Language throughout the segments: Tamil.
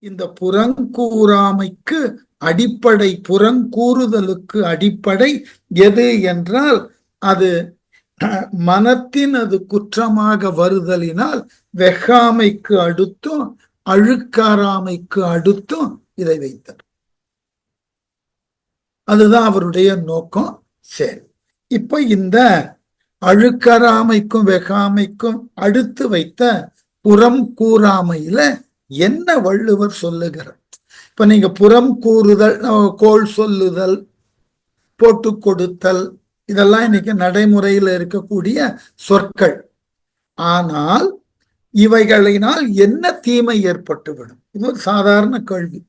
இந்த புறங்கூறாமைக்கு அடிப்படை, புறங்கூறுதலுக்கு அடிப்படை எது என்றால் அது மனத்தின் அது குற்றமாக வருதலினால் வெகாமைக்கு அடுத்தும் அழுக்காராமைக்கு அடுத்தும் இதை வைத்தார். அதுதான் அவருடைய நோக்கம். சரி, இப்ப இந்த அழுக்கராமைக்கும் வெகாமைக்கும் அடுத்து வைத்த புறம் கூறாமையில என்ன வள்ளுவர் சொல்லுகிறார்? இப்ப நீங்க புறம் கூறுதல், கோள் சொல்லுதல், போட்டு கொடுத்தல், இதெல்லாம் இன்னைக்கு நடைமுறையில் இருக்கக்கூடிய சொற்கள். ஆனால் இவைகளினால் என்ன தீமை ஏற்பட்டுவிடும்? இது ஒரு சாதாரண கேள்வி.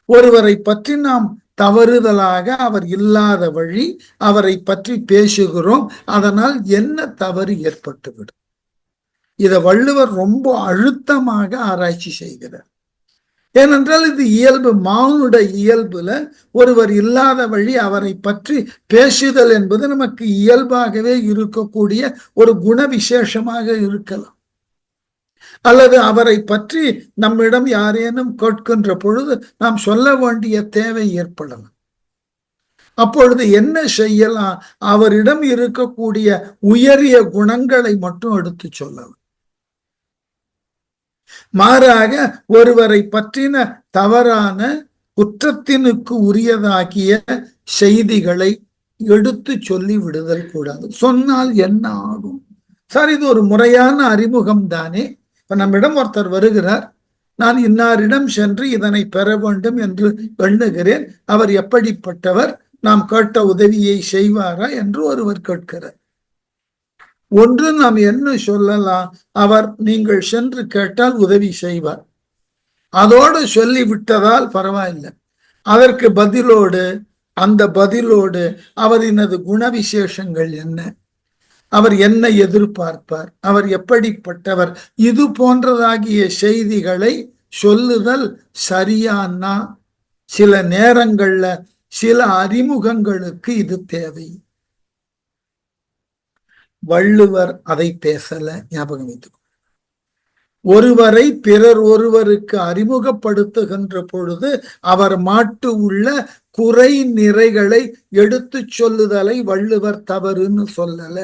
ஒருவரை பற்றி நாம் தவறுதலாக அவர் இல்லாத வழி அவரை பற்றி பேசுகிறோம், அதனால் என்ன தவறு ஏற்பட்டுவிடும்? இத வள்ளுவர் ரொம்ப அழுத்தமாக ஆராய்ச்சி செய்கிறார். ஏனென்றால் இது இயல்பு, மானுட இயல்புல ஒருவர் இல்லாத வழி அவரை பற்றி பேசுதல் என்பது நமக்கு இயல்பாகவே இருக்கக்கூடிய ஒரு குண விசேஷமாக இருக்கலாம். அல்லது அவரை பற்றி நம்மிடம் யாரேனும் கேட்கின்ற பொழுது நாம் சொல்ல வேண்டிய தேவை ஏற்படலாம். அப்பொழுது என்ன செய்யலாம்? அவரிடம் இருக்கக்கூடிய உயரிய குணங்களை மட்டும் எடுத்து சொல்லலாம். மாறாக ஒருவரை பற்றின தவறான குற்றத்தினுக்கு உரியதாகிய செய்திகளை எடுத்து சொல்லி விடுதல் கூடாது. சொன்னால் என்ன ஆகும்? சார், இது ஒரு முறையான அறிமுகம் தானே. இப்ப நம்மிடம் ஒருத்தர் வருகிறார், நான் இன்னாரிடம் சென்று இதனை பெற வேண்டும் என்று எண்ணுகிறேன், அவர் எப்படிப்பட்டவர், நாம் கேட்ட உதவியை செய்வாரா என்று ஒருவர் கேட்கிறார். ஒன்று நாம் என்ன சொல்லலாம்? அவர் நீங்கள் சென்று கேட்டால் உதவி செய்வார், அதோடு சொல்லி விட்டதால் பரவாயில்லை. அதற்கு பதிலோடு, அந்த பதிலோடு அவரினது குணவிசேஷங்கள் என்ன, அவர் என்ன எதிர்பார்ப்பார், அவர் எப்படிப்பட்டவர், இது போன்றதாகிய செய்திகளை சொல்லுதல் சரியானா? சில நேரங்கள்ல சில அறிமுகங்களுக்கு இது தேவை. வள்ளுவர் அதை பேசல, ஞாபகம் வைத்துக்கொள்ள. ஒருவரை பிறர் ஒருவருக்கு அறிமுகப்படுத்துகின்ற பொழுது அவர் மாட்டு உள்ள குறை நிறைகளை எடுத்து சொல்லுதலை வள்ளுவர் தவறுன்னு சொல்லல.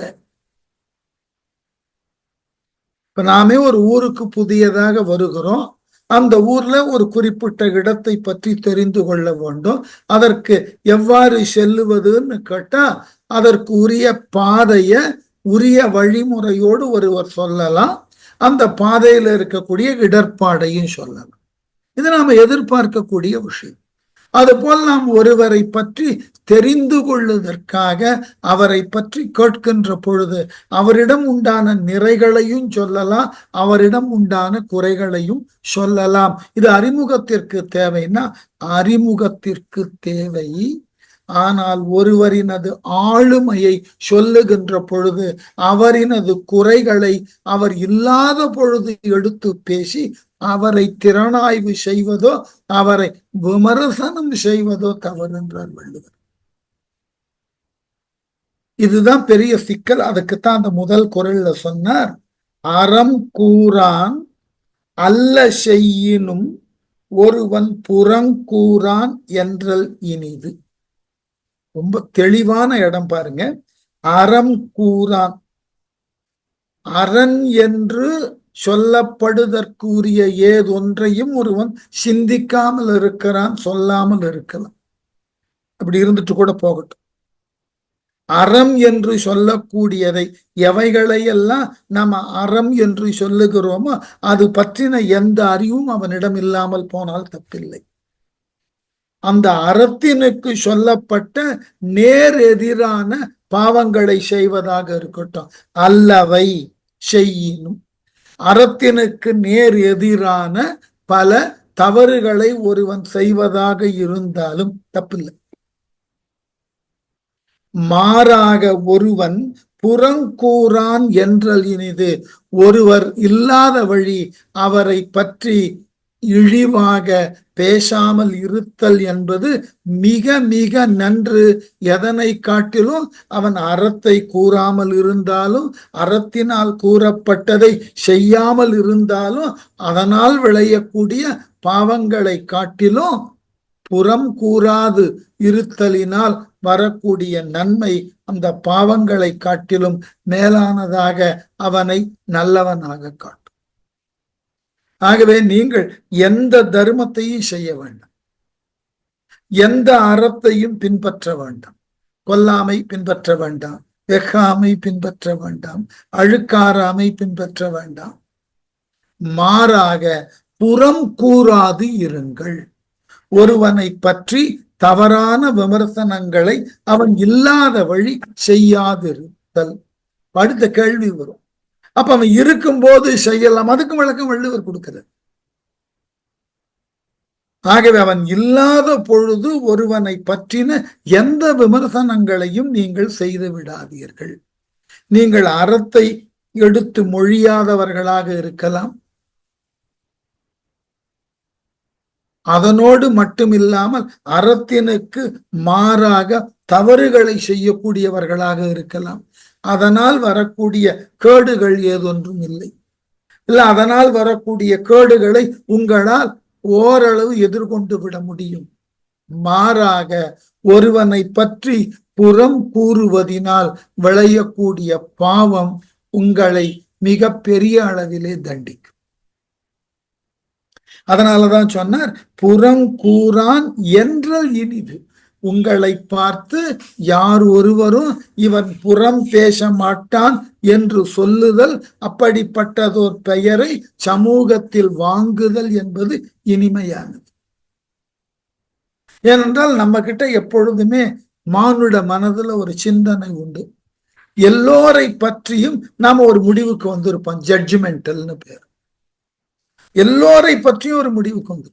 இப்ப நாமே ஒரு ஊருக்கு புதியதாக வருகிறோம், அந்த ஊர்ல ஒரு குறிப்பிட்ட இடத்தை பற்றி தெரிந்து கொள்ள வேண்டும். அதற்கு எவ்வாறு செல்லுவதுன்னு கேட்டா அதற்கு உரிய பாதைய உரிய வழிமுறையோடு ஒருவர் சொல்லலாம், அந்த பாதையில இருக்கக்கூடிய இடர்பாடையும் சொல்லலாம். இது நாம எதிர்பார்க்கக்கூடிய விஷயம். அதுபோல் நாம் ஒருவரை பற்றி தெரிந்து கொள்வதற்காக அவரை பற்றி கேட்கின்ற பொழுது அவரிடம் உண்டான நிறைகளையும் சொல்லலாம், அவரிடம் உண்டான குறைகளையும் சொல்லலாம். இது அறிமுகத்திற்கு தேவைன்னா அறிமுகத்திற்கு தேவை. ஆனால் ஒருவரினது ஆளுமையை சொல்லுகின்ற பொழுது அவரினது குறைகளை அவர் இல்லாத பொழுது எடுத்து பேசி அவரை திறனாய்வு செய்வதோ அவரை விமர்சனம் செய்வதோ தவறு என்றார் வள்ளுவர். இதுதான் பெரிய சிக்கல். அதுக்குத்தான் அந்த முதல் குறள்ல சொன்னார், அறம் கூறான் அல்ல செய்யினும் ஒருவன் புறங்கூறான் என்றல் இனிது. ரொம்ப தெளிவான இடம் பாருங்க. அறம் கூறான், அரண் என்று சொல்லப்படுதற்குரிய ஏதொன்றையும் ஒருவன் சிந்திக்காமல் இருக்கிறான், சொல்லாமல் இருக்கலாம். அப்படி இருந்துட்டு கூட போகட்டும். அறம் என்று சொல்லக்கூடியதை எவைகளையெல்லாம் நம்ம அறம் என்று சொல்லுகிறோமோ அது பற்றின எந்த அறிவும் அவனிடம் இல்லாமல் போனால் தப்பில்லை. அந்த அறத்தினுக்கு சொல்லப்பட்ட நேர் எதிரான பாவங்களை செய்வதாக இருக்கட்டும், அல்லவை செய்யினும், அறத்தினுக்கு நேர் எதிரான பல தவறுகளை ஒருவன் செய்வதாக இருந்தாலும் தப்பில்லை. மாறாக ஒருவன் புறங்கூறான் என்றல் இனிது. ஒருவர் இல்லாத வழி அவரை பற்றி இழிவாக பேசாமல் இருத்தல் என்பது மிக மிக நன்று. எதனை காட்டிலும் அவன் அறத்தை கூறாமல் இருந்தாலும், அறத்தினால் கூறப்பட்டதை செய்யாமல் இருந்தாலும், அதனால் விளையக்கூடிய பாவங்களை காட்டிலும் புறம் கூறாது இருத்தலினால் வரக்கூடிய நன்மை அந்த பாவங்களை காட்டிலும் மேலானதாக அவனை நல்லவனாக காட்டும். ஆகவே நீங்கள் எந்த தர்மத்தையும் செய்ய வேண்டாம், எந்த அறத்தையும் பின்பற்ற வேண்டாம். கொல்லாமை பின்பற்ற வேண்டாம், வெகாமை பின்பற்ற வேண்டாம், அழுக்காராமை பின்பற்ற வேண்டாம். மாறாக புறம் கூறாது இருங்கள். ஒருவனை பற்றி தவறான விமர்சனங்களை அவன் இல்லாத வழி செய்யாதிருத்தல். அடுத்த கேள்வி வரும், அப்ப அவன் இருக்கும் போது செய்யலாம். அதுக்கும் விளக்கம் வள்ளுவர் கொடுக்கிறார். ஆகவே அவன் இல்லாத பொழுது ஒருவனை பற்றின எந்த விமர்சனங்களையும் நீங்கள் செய்து விடாதீர்கள். நீங்கள் அறத்தை எடுத்து மொழியாதவர்களாக இருக்கலாம், அதனோடு மட்டுமில்லாமல் அறத்தினுக்கு மாறாக தவறுகளை செய்யக்கூடியவர்களாக இருக்கலாம். அதனால் வரக்கூடிய கேடுகள் ஏதொன்றும் இல்லை. இல்ல, அதனால் வரக்கூடிய கேடுகளை உங்களால் ஓரளவு எதிர்கொண்டு விட முடியும். மாறாக ஒருவனை பற்றி புறம் கூறுவதினால் விளையக்கூடிய பாவம் உங்களை மிக பெரிய அளவிலே தண்டிக்கும். அதனாலதான் சொன்னார், புறங்கூறான் என்றல் இனிது. உங்களை பார்த்து யார் ஒருவரும் இவன் புறம் பேச மாட்டான் என்று சொல்லுதல், அப்படிப்பட்டதோர் பெயரை சமூகத்தில் வாங்குதல் என்பது இனிமையானது. ஏனென்றால் நம்ம கிட்ட எப்பொழுதுமே மானுட மனதுல ஒரு சிந்தனை உண்டு. எல்லோரை பற்றியும் நாம ஒரு முடிவுக்கு வந்திருப்போம், ஜட்ஜ்மெண்டல்னு பேர். எல்லோரை பற்றியும் ஒரு முடிவுக்கு வந்து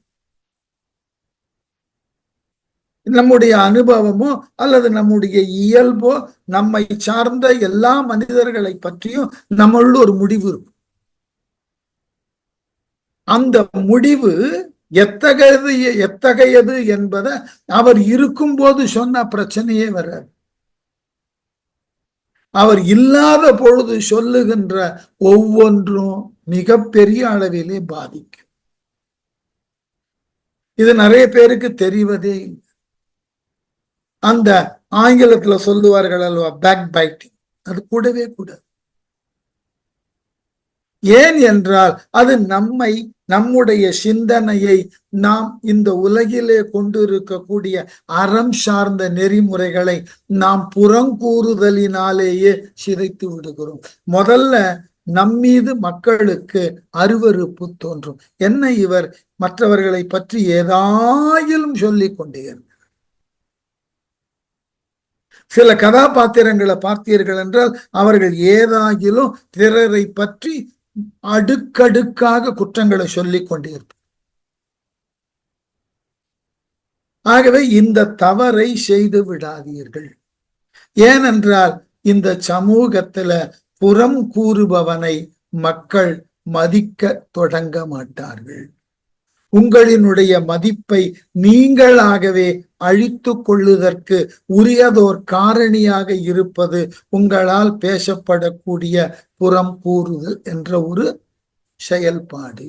நம்முடைய அனுபவமோ அல்லது நம்முடைய இயல்போ, நம்மை சார்ந்த எல்லா மனிதர்களை பற்றியும் நம்மள ஒரு முடிவு இருக்கும். அந்த முடிவு எத்தகையது என்பதை அவர் இருக்கும் போது சொன்ன பிரச்சனையே வராது. அவர் இல்லாத பொழுது சொல்லுகின்ற ஒவ்வொன்றும் மிகப்பெரிய அளவிலே பாதிக்கும். இது நிறைய பேருக்கு தெரிவதே இல்லை. அந்த ஆங்கிலத்துல சொல்லுவார்கள் அல்லவா, பேக் பைட்டிங், அது கூடவே கூடாது. ஏன் என்றால் அது நம்முடைய சிந்தனையை நாம் இந்த உலகிலே கொண்டு இருக்கக்கூடிய அறம் சார்ந்த நெறிமுறைகளை நாம் புறங்கூறுதலினாலேயே சிதைத்து விடுகிறோம். முதல்ல நம்மீது மக்களுக்கு அருவருப்பு தோன்றும். என்ன இவர் மற்றவர்களை பற்றி ஏதாயிலும் சொல்லிக் கொண்டே. சில கதாபாத்திரங்களை பார்த்தீர்கள் என்றால் அவர்கள் ஏதாகிலும் பிறரை பற்றி அடுக்கடுக்காக குற்றங்களை சொல்லிக் கொண்டிருப்பார். ஆகவே இந்த தவறை செய்து விடாதீர்கள். ஏனென்றால் இந்த சமூகத்துல புறம் கூறுபவனை மக்கள் மதிக்க தொடங்க மாட்டார்கள். உங்களினுடைய மதிப்பை நீங்களாகவே அழித்து கொள்ளுதற்கு உரியதோர் காரணியாக இருப்பது உங்களால் பேசப்படக்கூடிய புறம் கூறுதல் என்ற ஒரு செயல்பாடு.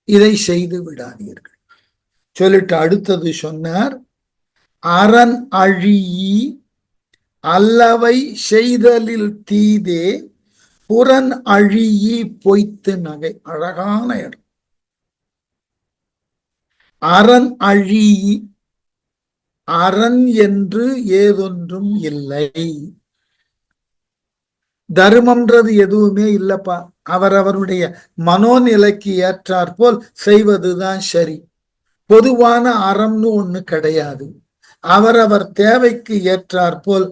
இதை செய்து விடாதீர்கள். சொல்லிட்டு அடுத்தது சொன்னார், அரண் அழியி அல்லவை செய்தலில் தீதே புறன் அழியி பொய்த்து நகை. அழகான இடம். அரண் அழி, அரண் என்று ஏதொன்றும் இல்லை. தர்மம்ன்றது எதுவுமே இல்லப்பா. அவரவருடைய மனோநிலைக்கு ஏற்றாற்போல் செய்வதுதான் சரி. பொதுவான அறம்னு ஒண்ணு கிடையாது. அவரவர் தேவைக்கு ஏற்றாற்போல்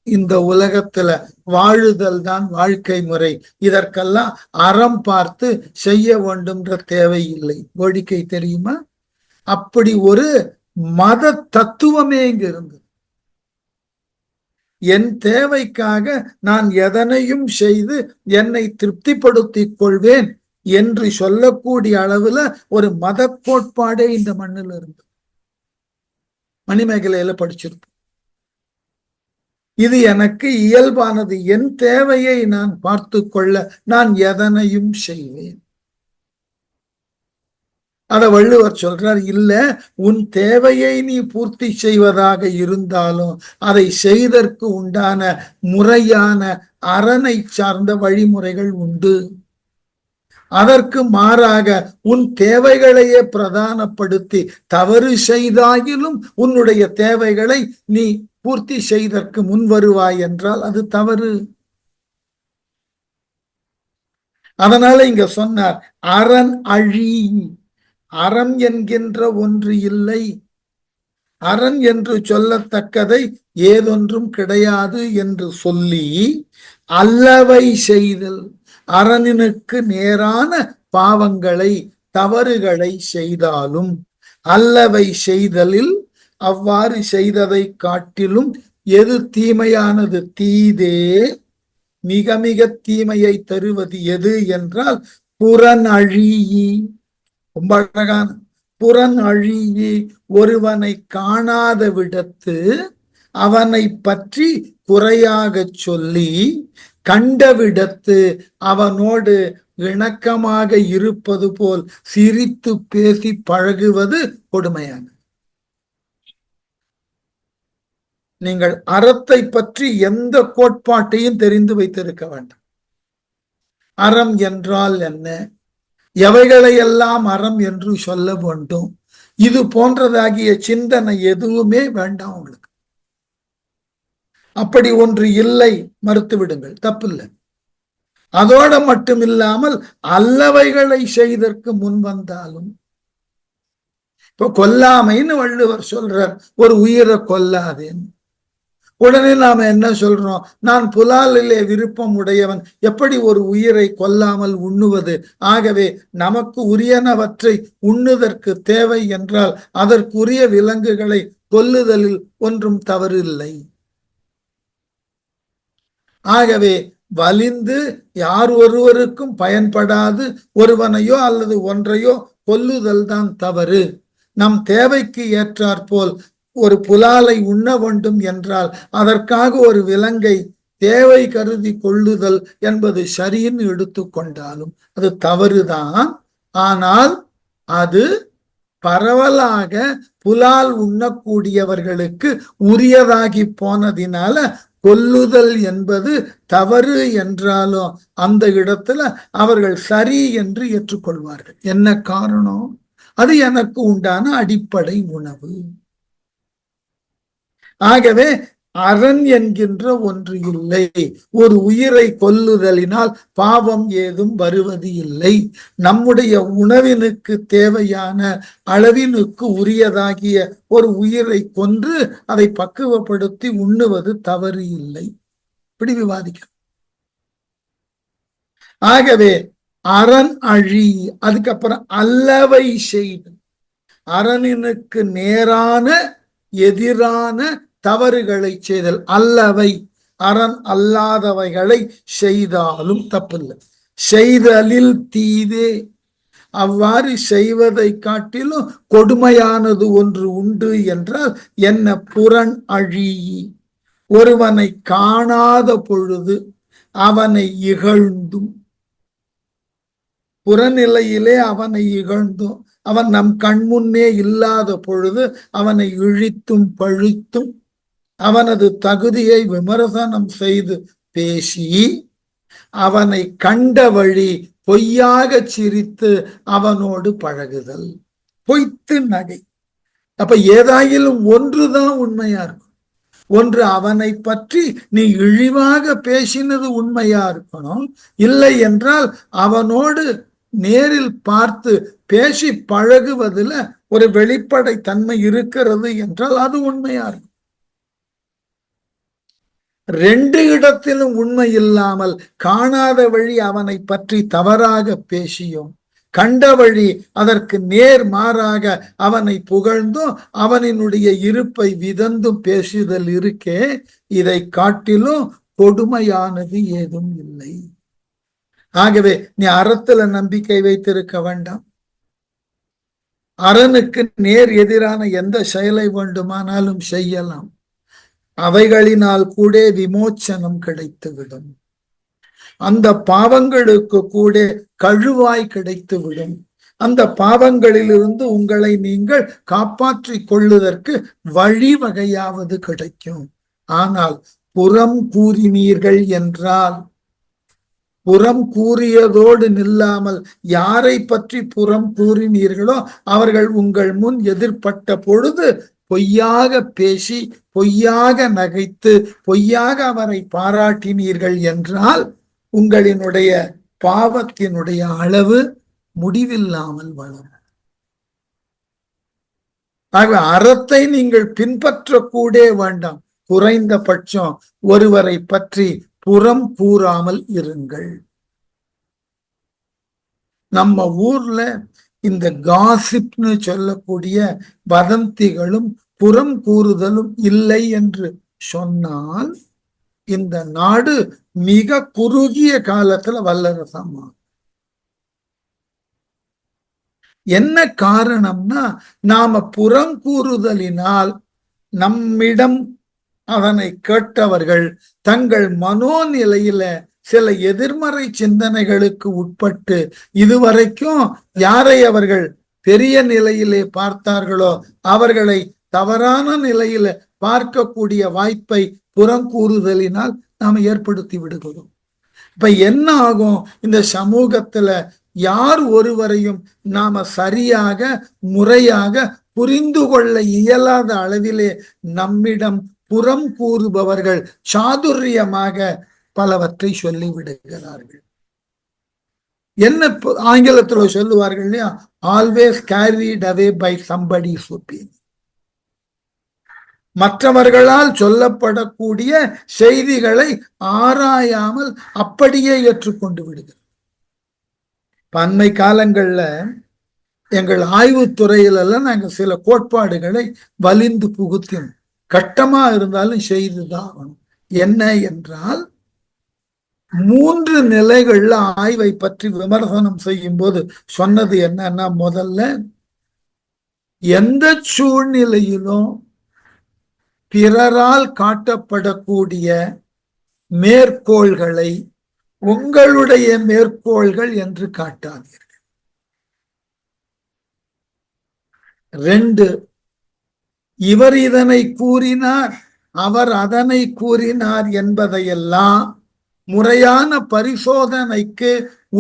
இந்த உலகத்துல வாழுதல் தான் வாழ்க்கை முறை. இதற்கெல்லாம் அறம் பார்த்து செய்ய வேண்டும்ன்ற தேவை இல்லை. வேடிக்கை தெரியுமா? அப்படி ஒரு மத தத்துவமே இங்க இருந்தது. என் தேவைக்காக நான் எதனையும் செய்து என்னை திருப்திப்படுத்திக் கொள்வேன் என்று சொல்லக்கூடிய அளவுல ஒரு மத கோட்பாடே இந்த மண்ணில் இருந்து மணிமேகலையில படிச்சிருப்போம். இது எனக்கு இயல்பானது, என் தேவையை நான் பார்த்து கொள்ள நான் எதனையும் செய்வேன். அத வள்ளுவர் சொல்றார், இல்ல உன் தேவையை நீ பூர்த்தி செய்வதாக இருந்தாலும் அதை செய்தற்கு உண்டான முறையான அரணை சார்ந்த வழிமுறைகள் உண்டு. அதற்கு மாறாக உன் தேவைகளையே பிரதானப்படுத்தி தவறு செய்தாகிலும் உன்னுடைய தேவைகளை நீ பூர்த்தி செய்தற்கு முன் வருவாய் என்றால் அது தவறு. அதனால இங்க சொன்னார், அரண் அழி, அறம் என்கின்ற ஒன்று இல்லை, அரண் என்று சொல்லத்தக்கதை ஏதொன்றும் கிடையாது என்று சொல்லி அல்லவை செய்தல், அரணினுக்கு நேரான பாவங்களை தவறுகளை செய்தாலும் அல்லவை செய்தலில் அவ்வாறு செய்ததை காட்டிலும் எது தீமையானது, தீதே மிக மிக தீமையை தருவது எது என்றால் புறநழி. ரொம்ப அழகான புறநழி, ஒருவனை காணாத விடத்து அவனை பற்றி குறையாக சொல்லி கண்டவிடத்து அவனோடு இணக்கமாக இருப்பது போல் சிரித்து பேசி பழகுவது கொடுமையானது. நீங்கள் அறத்தை பற்றி எந்த கோட்பாட்டையும் தெரிந்து வைத்திருக்க வேண்டாம். அறம் என்றால் என்ன, எவைகளையெல்லாம் அறம் என்று சொல்ல வேண்டும், இது போன்றதாகிய சிந்தனை எதுவுமே வேண்டாம் உங்களுக்கு. அப்படி ஒன்று இல்லை, மறுத்து விடுங்கள், தப்பில்லை. அதோட மட்டும் இல்லாமல் அல்லவைகளை செய்தற்கு முன் வந்தாலும், இப்ப கொல்லாமைன்னு வள்ளுவர் சொல்றார், ஒரு உயிரை கொல்லாதேன்னு. உடனே நாம என்ன சொல்றோம், நான் புலாலிலே விருப்பம் உடையவன், எப்படி ஒரு உயிரை கொல்லாமல் உண்ணுவது, ஆகவே நமக்கு உரியனவற்றை உண்ணுதற்கு தேவை என்றால் அதற்குரிய விலங்குகளை கொல்லுதலில் ஒன்றும் தவறு இல்லை. ஆகவே வலிந்து யார் ஒருவருக்கும் பயன்படாது ஒருவனையோ அல்லது ஒன்றையோ கொல்லுதல் தான் தவறு. நம் தேவைக்கு ஏற்றாற்போல் ஒரு புலாலை உண்ண வேண்டும் என்றால் அதற்காக ஒரு விலங்கை தேவை கருதி கொள்ளுதல் என்பது சரின்னு எடுத்துக்கொண்டாலும் அது தவறுதான். ஆனால் அது பரவலாக புலால் உண்ணக்கூடியவர்களுக்கு உரியதாகி போனதினால கொல்லுதல் என்பது தவறு என்றாலும் அந்த இடத்துல அவர்கள் சரி என்று ஏற்றுக்கொள்வார்கள். என்ன காரணம், அது எனக்கு உண்டான அடிப்படை உணவு. ஆகவே அரண் என்கின்ற ஒன்று இல்லை, ஒரு உயிரை கொல்லுதலினால் பாவம் ஏதும் வருவது இல்லை. நம்முடைய உணவினுக்கு தேவையான அளவினுக்கு உரியதாகிய ஒரு உயிரை கொன்று அதை பக்குவப்படுத்தி உண்ணுவது தவறு இல்லை. இப்படி விவாதிக்கிறோம். ஆகவே அரண் அழி, அதுக்கப்புறம் அல்லவை செய்து, அரணினுக்கு நேரான எதிரான தவறுகளை செய்தல், அல்லவை அரண் அல்லாதவைகளை செய்தாலும் தப்பில்லை. செய்தலில் தீதே, அவ்வாறு செய்வதை காட்டிலும் கொடுமையானது ஒன்று உண்டு என்றால் என்ன, புறன் அழி, ஒருவனை காணாத பொழுது அவனை இகழ்ந்தும், புறநிலையிலே அவனை இகழ்ந்தும், அவன் நம் கண்முன்னே இல்லாத பொழுது அவனை இழித்தும் பழித்தும் அவனது தகுதியை விமர்சனம் செய்து பேசி அவனை கண்ட வழி பொய்யாக சிரித்து அவனோடு பழகுதல், பொய்த்து நகை. அப்ப ஏதாயிலும் ஒன்றுதான் உண்மையா இருக்கும். ஒன்று அவனை பற்றி நீ இழிவாக பேசினது உண்மையா இருக்கணும், இல்லை என்றால் அவனோடு நேரில் பார்த்து பேசி பழகுவதில் ஒரு வெளிப்படை தன்மை இருக்கிறது என்றால் அது உண்மையா இருக்கும். ரெண்டு இடத்திலும் உண்மை இல்லாமல் காணாத வழி அவனை பற்றி தவறாக பேசியும் கண்ட வழி அதற்கு நேர் மாறாக அவனை புகழ்ந்தும் அவனினுடைய இருப்பை விதந்தும் பேசுதல் இருக்கே, இதை காட்டிலும் கொடுமையானது ஏதும் இல்லை. ஆகவே நீ அறத்துல நம்பிக்கை வைத்திருக்க வேண்டாம். அறனுக்கு நேர் எதிரான எந்த செயலை வேண்டுமானாலும் செய்யலாம். அவைகளினால் கூட விமோச்சனம் கிடைத்துவிடும். அந்த பாவங்களுக்கு கூட கழுவாய் கிடைத்துவிடும். அந்த பாவங்களிலிருந்து உங்களை நீங்கள் காப்பாற்றிக் கொள்ளுவதற்கு வழிவகையாவது கிடைக்கும். ஆனால் புறம் கூறினீர்கள் என்றால், புறம் கூறியதோடு நில்லாமல் யாரை பற்றி புறம் கூறினீர்களோ அவர்கள் உங்கள் முன் எதிர்பட்ட பொழுது பொய்யாக பேசி, பொய்யாக நகைத்து, பொய்யாக அவரை பாராட்டினீர்கள் என்றால் உங்களினுடைய பாவத்தினுடைய அளவு முடிவில்லாமல் வளரும். ஆக அறத்தை நீங்கள் பின்பற்றக்கூட வேண்டாம். குறைந்தபட்சம் ஒருவரை பற்றி புறம் கூறாமல் இருங்கள். நம்ம ஊர்ல இந்த காசிப்னு சொல்லக்கூடிய வதந்திகளும் புறம் கூறுதலும் இல்லை என்று சொன்னால் இந்த நாடு மிக குறுகிய காலத்துல வல்லரசமா. என்ன காரணம்னா, நாம புறம் கூறுதலினால் நம்மிடம் அதனை கேட்டவர்கள் தங்கள் மனோநிலையில சில எதிர்மறை சிந்தனைகளுக்கு உட்பட்டு இதுவரைக்கும் யாரை அவர்கள் பெரிய நிலையிலே பார்த்தார்களோ அவர்களை தவறான நிலையில பார்க்கக்கூடிய வாய்ப்பை புறங்கூறுதலினால் நாம் ஏற்படுத்தி விடுகிறோம். இப்ப என்ன ஆகும், இந்த சமூகத்துல யார் ஒருவரையும் நாம சரியாக முறையாக புரிந்து கொள்ள இயலாத அளவிலே நம்மிடம் புறம் கூறுபவர்கள் சாதுரியமாக பலவற்றை சொல்லி விடுகிறார்கள். என்ன ஆங்கிலத்தில் சொல்லுவார்கள் இல்லையா, always carried away by somebody's opinion. மற்றவர்களால் சொல்லப்படக்கூடிய செய்திகளை ஆராயாமல் அப்படியே ஏற்றுக்கொண்டு விடுகிறார். அண்மை காலங்கள்ல எங்கள் ஆய்வுத்துறையிலெல்லாம் நாங்க சில கோட்பாடுகளை வலிந்து புகுத்தினோம். கட்டமா இருந்தாலும் செய்துதான். என்ன என்றால், 3 நிலைகள்ல ஆய்வை பற்றி விமர்சனம் செய்யும் போது சொன்னது என்னன்னா, முதல்ல எந்த சூழ்நிலையிலும் பிறரால் காட்டப்படக்கூடிய மேற்கோள்களை உங்களுடைய மேற்கோள்கள் என்று காட்டாதீர்கள். 2, இவர் இதனை கூறினார், அவர் அதனை கூறினார் என்பதையெல்லாம் முறையான பரிசோதனைக்கு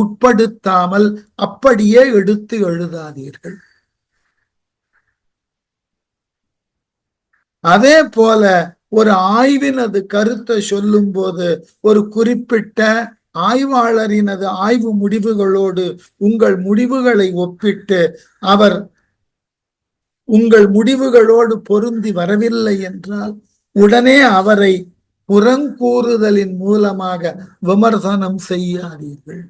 உட்படுத்தாமல் அப்படியே எடுத்து எழுதாதீர்கள். அதே போல ஒரு ஆய்வினது கருத்தை சொல்லும் போது ஒரு குறிப்பிட்ட ஆய்வாளரினது ஆய்வு முடிவுகளோடு உங்கள் முடிவுகளை ஒப்பிட்டு அவர் உங்கள் முடிவுகளோடு பொருந்தி வரவில்லை என்றால் உடனே அவரை புறங்கூறுதலின் மூலமாக விமர்சனம் செய்யாதீர்கள்.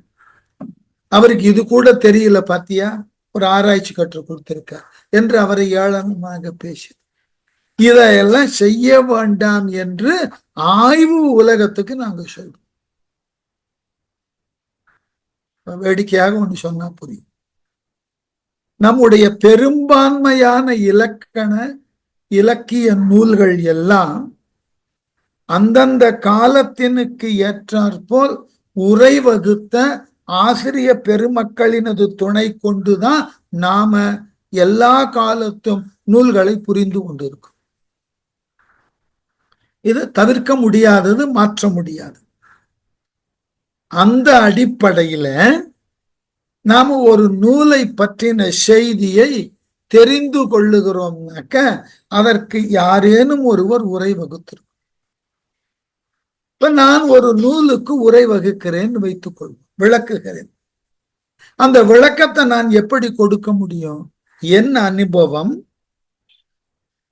அவருக்கு இது கூட தெரியல பாத்தியா, ஒரு ஆராய்ச்சி கற்றுக் கொடுத்திருக்கார் என்று அவரை ஏளனமாக பேசி இதையெல்லாம் செய்ய வேண்டாம் என்று ஆய்வு உலகத்துக்கு நாங்க சொல்றோம். வேடிக்கையாக ஒண்ணு சொன்னா புரியும். நம்முடைய பெரும்பான்மையான இலக்கிய நூல்கள் எல்லாம் அந்தந்த காலத்தினுக்கு ஏற்றாற்போல் உரை வகுத்த ஆசிரிய பெருமக்களினது துணை கொண்டுதான் நாம எல்லா காலத்தும் நூல்களை புரிந்து கொண்டிருக்கோம். இது தவிர்க்க முடியாதது, மாற்ற முடியாது. அந்த அடிப்படையில நாம ஒரு நூலை பற்றின செய்தியை தெரிந்து கொள்ளுகிறோம்னாக்க அதற்கு யாரேனும் ஒருவர் உரை வகுத்திருக்கும். இப்ப நான் ஒரு நூலுக்கு உரை வகுக்கிறேன் வைத்துக் கொள்வோம், விளக்குகிறேன். அந்த விளக்கத்தை நான் எப்படி கொடுக்க முடியும்? என் அனுபவம்,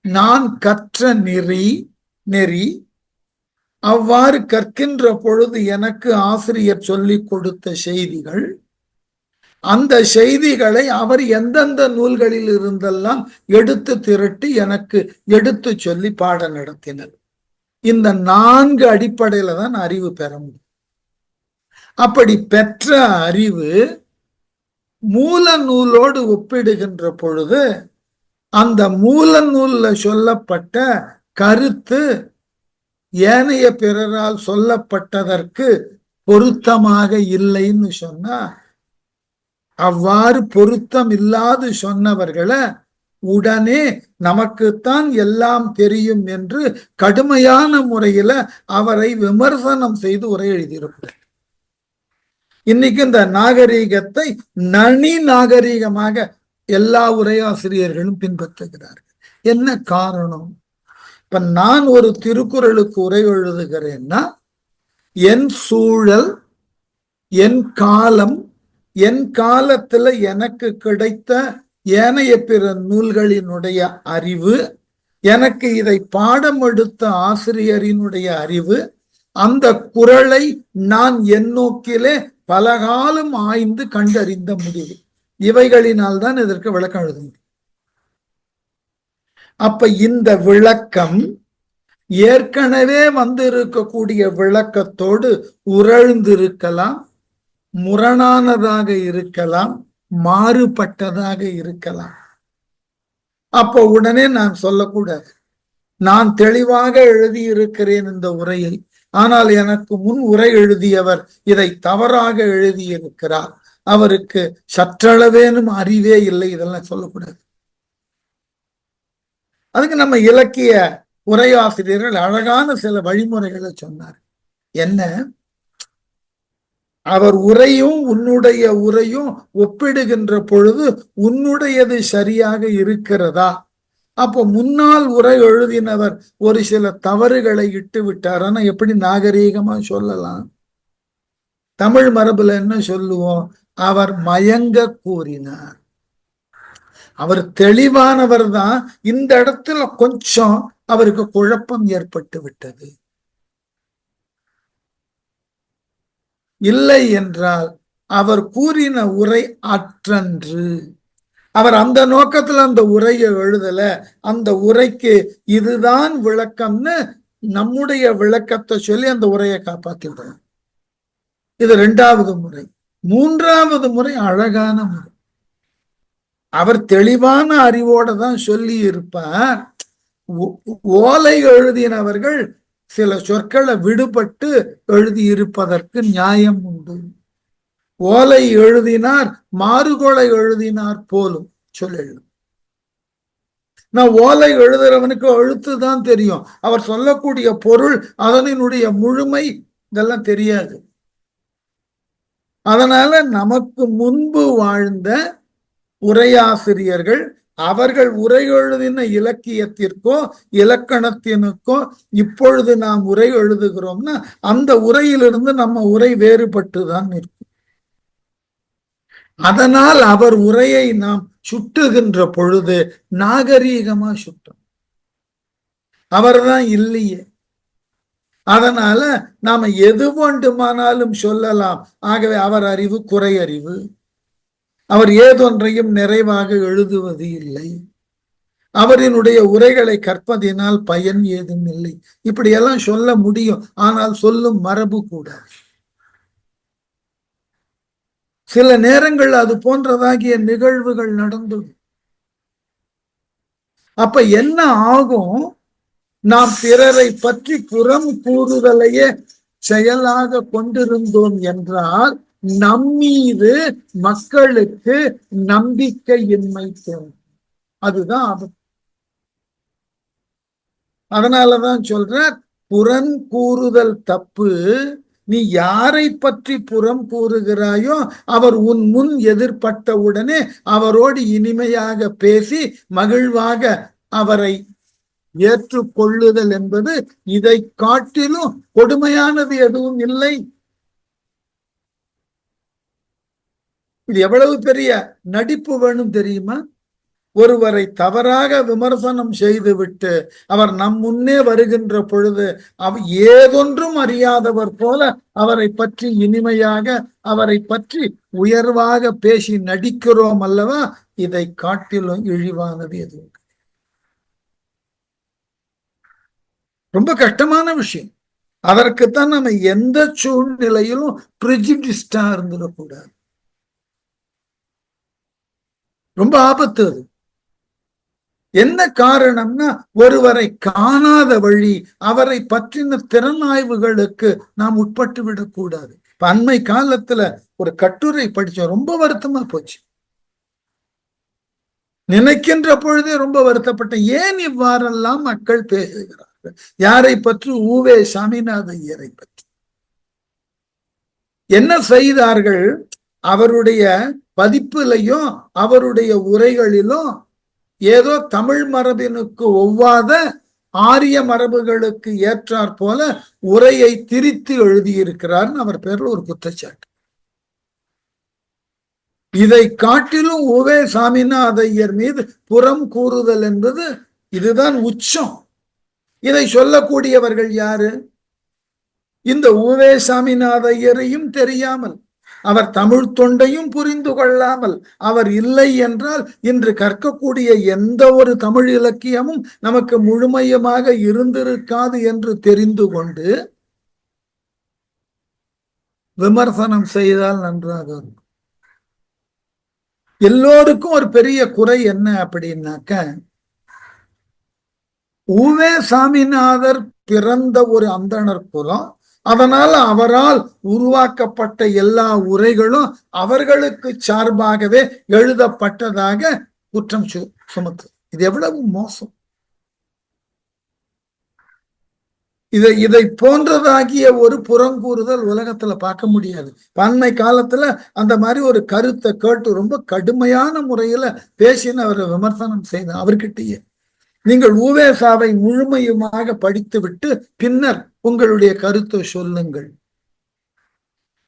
நான் கற்ற நெறி, அவ்வாறு கற்கின்ற பொழுது எனக்கு ஆசிரியர் சொல்லிக் கொடுத்த செய்திகள், அந்த செய்திகளை அவர் எந்தெந்த நூல்களில் இருந்தெல்லாம் எடுத்து திரட்டி எனக்கு எடுத்து சொல்லி பாடம் நடத்தினர். இந்த 4 அடிப்படையில தான் அறிவு பெற முடியும். அப்படி பெற்ற அறிவு மூல நூலோடு ஒப்பிடுகின்ற பொழுது அந்த மூல நூல்ல சொல்லப்பட்ட கருத்து ஏனைய பிறரால் சொல்லப்பட்டதற்கு பொருத்தமாக இல்லைன்னு சொன்னா, அவ்வாறு பொருத்தம் இல்லாது சொன்னவர்களை உடனே நமக்குத்தான் எல்லாம் தெரியும் என்று கடுமையான முறையில அவரை விமர்சனம் செய்து உரை எழுதியிருக்கிறார். இன்னைக்கு இந்த நாகரீகத்தை நனி நாகரீகமாக எல்லா உரையாசிரியர்களும் பின்பற்றுகிறார்கள். என்ன காரணம்? இப்ப நான் ஒரு திருக்குறளுக்கு உரை எழுதுகிறேன்னா என் சூழல், என் காலம், என் காலத்துல எனக்கு கிடைத்த ஏனைய பிற நூல்களினுடைய அறிவு, எனக்கு இதை பாடம் எடுத்த ஆசிரியரினுடைய அறிவு, அந்த குறளை நான் என் நோக்கிலே பலகாலம் ஆய்ந்து கண்டறிந்த முடிவு, இவைகளினால் தான் இதற்கு விளக்கம் எழுத முடியும். அப்ப இந்த விளக்கம் ஏற்கனவே வந்திருக்கக்கூடிய விளக்கத்தோடு உரழ்ந்திருக்கலாம், முரணானதாக இருக்கலாம், மாறுபட்டதாக இருக்கலாம். அப்போ உடனே நான் சொல்லக்கூடாது, நான் தெளிவாக எழுதியிருக்கிறேன் இந்த உரையை, ஆனால் எனக்கு முன் உரை எழுதியவர் இதை தவறாக எழுதியிருக்கிறார், அவருக்கு சற்றளவேனும் அறிவே இல்லை, இதெல்லாம் சொல்லக்கூடாது. அதுக்கு நம்ம இலக்கிய உரையாசிரியர்கள் அழகான சில வழிமுறைகளை சொன்னார். என்ன? அவர் உரையும் உன்னுடைய உரையும் ஒப்பிடுகின்ற பொழுது உன்னுடையது சரியாக இருக்கிறதா? அப்போ முன்னால் உரை எழுதினவர் ஒரு சில தவறுகளை இட்டு விட்டார். ஆனா எப்படி நாகரீகமா சொல்லலாம்? தமிழ் மரபுல என்ன சொல்லுவோம்? அவர் மயங்க கூறினார். அவர் தெளிவானவர் தான், இந்த இடத்துல கொஞ்சம் அவருக்கு குழப்பம் ஏற்பட்டு விட்டது. இல்லை என்றால் அவர் கூறின உரை அற்றன்று. அவர் அந்த நோக்கத்துல அந்த உரையை எழுதல, அந்த உரைக்கு இதுதான் விளக்கம்னு நம்முடைய விளக்கத்தை சொல்லி அந்த உரையை காப்பாத்திடுறோம். இது 2வது முறை. 3வது முறை அழகான முறை. அவர் தெளிவான அறிவோட தான் சொல்லி இருப்பார். ஓலை எழுதினவர்கள் சில சொற்களை விடுபட்டு எழுதியிருப்பதற்கு நியாயம் உண்டு. ஓலை எழுதினார் மாறுகோளை எழுதினார் போலும் சொல்லணும். நான் ஓலை எழுதுறவனுக்கு எழுத்து தான் தெரியும், அவர் சொல்லக்கூடிய பொருள் அதனுடைய முழுமை இதெல்லாம் தெரியாது. அதனால நமக்கு முன்பு வாழ்ந்த உரையாசிரியர்கள் அவர்கள் உரை எழுதின இலக்கியத்திற்கோ இலக்கணத்தினுக்கோ இப்பொழுது நாம் உரை எழுதுகிறோம்னா அந்த உரையிலிருந்து நம்ம உரை வேறுபட்டுதான் இருக்கும். அதனால் அவர் உரையை நாம் சுட்டுகின்ற பொழுது நாகரீகமா சுட்டோம், அவர்தான் இல்லையே. அதனால நாம எது வேண்டுமானாலும் சொல்லலாம். ஆகவே அவர் அறிவு குறை அறிவு, அவர் ஏதொன்றையும் நிறைவாக எழுதுவது இல்லை, அவரினுடைய உரைகளை கற்பதினால் பயன் ஏதும் இல்லை, இப்படியெல்லாம் சொல்ல முடியும். ஆனால் சொல்லும் மரபு கூடாது. சில நேரங்கள் அது போன்றதாகிய நிகழ்வுகள் நடந்துடும். அப்ப என்ன ஆகும்? நாம் பிறரை பற்றி புறம் கூறுதலையே செயலாக கொண்டிருந்தோம் என்றால் நம்மீது மக்களுக்கு நம்பிக்கையின்மை தோணும். அதுதான் ஆபத்து. அதனாலதான் சொல்ற, புறம் கூறுதல் தப்பு. நீ யாரை பற்றி புறம் கூறுகிறாயோ அவர் உன் முன் எதிர்பட்ட உடனே அவரோடு இனிமையாக பேசி மகிழ்வாக அவரை ஏற்றுக்கொள்ளுதல் என்பது இதை காட்டிலும் கொடுமையானது எதுவும் இல்லை. இது எவ்வளவு பெரிய நடிப்பு வேணும் தெரியுமா? ஒருவரை தவறாக விமர்சனம் செய்துவிட்டு அவர் நம் முன்னே வருகின்ற பொழுது அவர் ஏதொன்றும் அறியாதவர் போல அவரை பற்றி இனிமையாக அவரை பற்றி உயர்வாக பேசி நடிக்கிறோம் அல்லவா? இதை காட்டிலும் இழிவானது எதுவும். ரொம்ப கஷ்டமான விஷயம். அதற்குத்தான் நம்ம எந்த சூழ்நிலையிலும் பிரிஜிடிஸ்டா இருந்துடக்கூடாது. ரொம்ப ஆபத்து அது. என்ன காரணம்னா, ஒருவரை காணாத வழி, அவரை பற்றின திறனாய்வுகளுக்கு நாம் உட்பட்டு விடக்கூடாது. இப்ப அண்மை காலத்துல ஒரு கட்டுரை படிச்சோம், ரொம்ப வருத்தமா போச்சு. நினைக்கின்ற பொழுதே ரொம்ப வருத்தப்பட்ட. ஏன் இவ்வாறெல்லாம் மக்கள் பேசுகிறார்கள்? யாரை பற்றி? ஊவே சாமிநாத ஐயரை பற்றி. என்ன செய்தார்கள்? அவருடைய பதிப்பிலையும் அவருடைய உரைகளிலும் ஏதோ தமிழ் மரபினுக்கு ஒவ்வாத ஆரிய மரபுகளுக்கு ஏற்றாற் போல உரையை திரித்து எழுதியிருக்கிறார் அவர் பேர்ல ஒரு குற்றச்சாட்டு. இதை காட்டிலும் உவே சாமிநாத ஐயர் மீது புறம் கூறுதல் என்பது இதுதான் உச்சம். இதை சொல்லக்கூடியவர்கள் யாரு? இந்த உவே சாமிநாத ஐயரையும் தெரியாமல், அவர் தமிழ் தொண்டையும் புரிந்து கொள்ளாமல், அவர் இல்லை என்றால் இன்று கற்கக்கூடிய எந்த ஒரு தமிழ் இலக்கியமும் நமக்கு முழுமையமாக இருந்திருக்காது என்று தெரிந்து கொண்டு விமர்சனம் செய்தால் நன்றாக இருக்கும். எல்லோருக்கும் ஒரு பெரிய குறை என்ன அப்படின்னாக்க, உவே சாமிநாதர் பிறந்த ஒரு அந்தணர் குலம், அதனால அவரால் உருவாக்கப்பட்ட எல்லா உரைகளும் அவர்களுக்கு சார்பாகவே எழுதப்பட்டதாக குற்றம் சுமத்து. இது எவ்வளவு மோசம்! இதை போன்றதாகிய ஒரு புறங்கூறுதல் உலகத்துல பார்க்க முடியாது. அண்மை காலத்துல அந்த மாதிரி ஒரு கருத்தை கேட்டு ரொம்ப கடுமையான முறையில பேசின அவரை விமர்சனம் செய்த அவர்கிட்டயே, நீங்கள் ஊவேசாவை முழுமையுமாக படித்துவிட்டு பின்னர் உங்களுடைய கருத்தை சொல்லுங்கள்.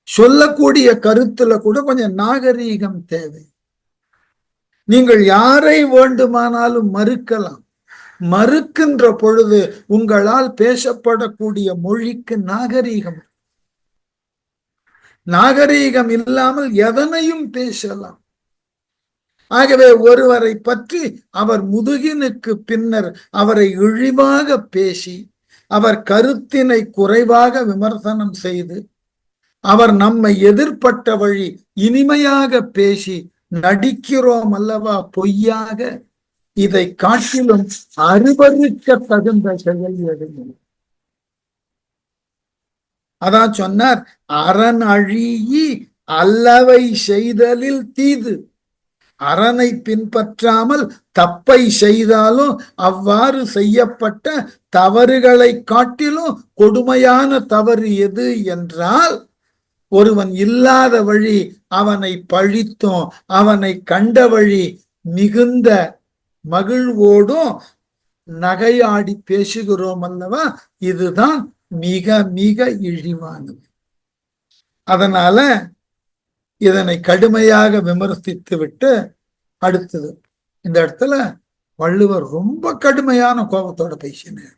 சொல்லக்கூடிய கருத்துல கூட கொஞ்சம் நாகரீகம் தேவை. நீங்கள் யாரை வேண்டுமானாலும் மறுக்கலாம். மறுக்கின்ற பொழுது உங்களால் பேசப்படக்கூடிய மொழிக்கு நாகரீகம், நாகரீகம் இல்லாமல் எதனையும் பேசலாம். ஆகவே ஒருவரை பற்றி அவர் முதுகினுக்கு பின்னர் அவரை இழிவாக பேசி, அவர் கருத்தினை குறைவாக விமர்சனம் செய்து, அவர் நம்மை எதிர்ப்பட்ட வழி இனிமையாக பேசி நடிக்கிறோம் அல்லவா பொய்யாக, இதை காட்டிலும் அருவருக்க தகுந்த செயல் எதுவும். அதான் சொன்னார், அரண் அழியி அல்லவை செய்தலில் தீது. அரணை பின்பற்றாமல் தப்பை செய்தாலும் அவ்வாறு செய்யப்பட்ட தவறுகளை காட்டிலும் கொடுமையான தவறு எது என்றால், ஒருவன் இல்லாத வழி அவனை பழித்தோம், அவனை கண்ட வழி மிகுந்த மகிழ்வோடும் நகையாடி பேசுகிறோம் அல்லவா, இதுதான் மிக மிக இழிவானது. அதனால இதனை கடுமையாக விமர்சித்து விட்டு அடுத்தது இந்த இடத்துல வள்ளுவர் ரொம்ப கடுமையான கோபத்தோட பேசினார்.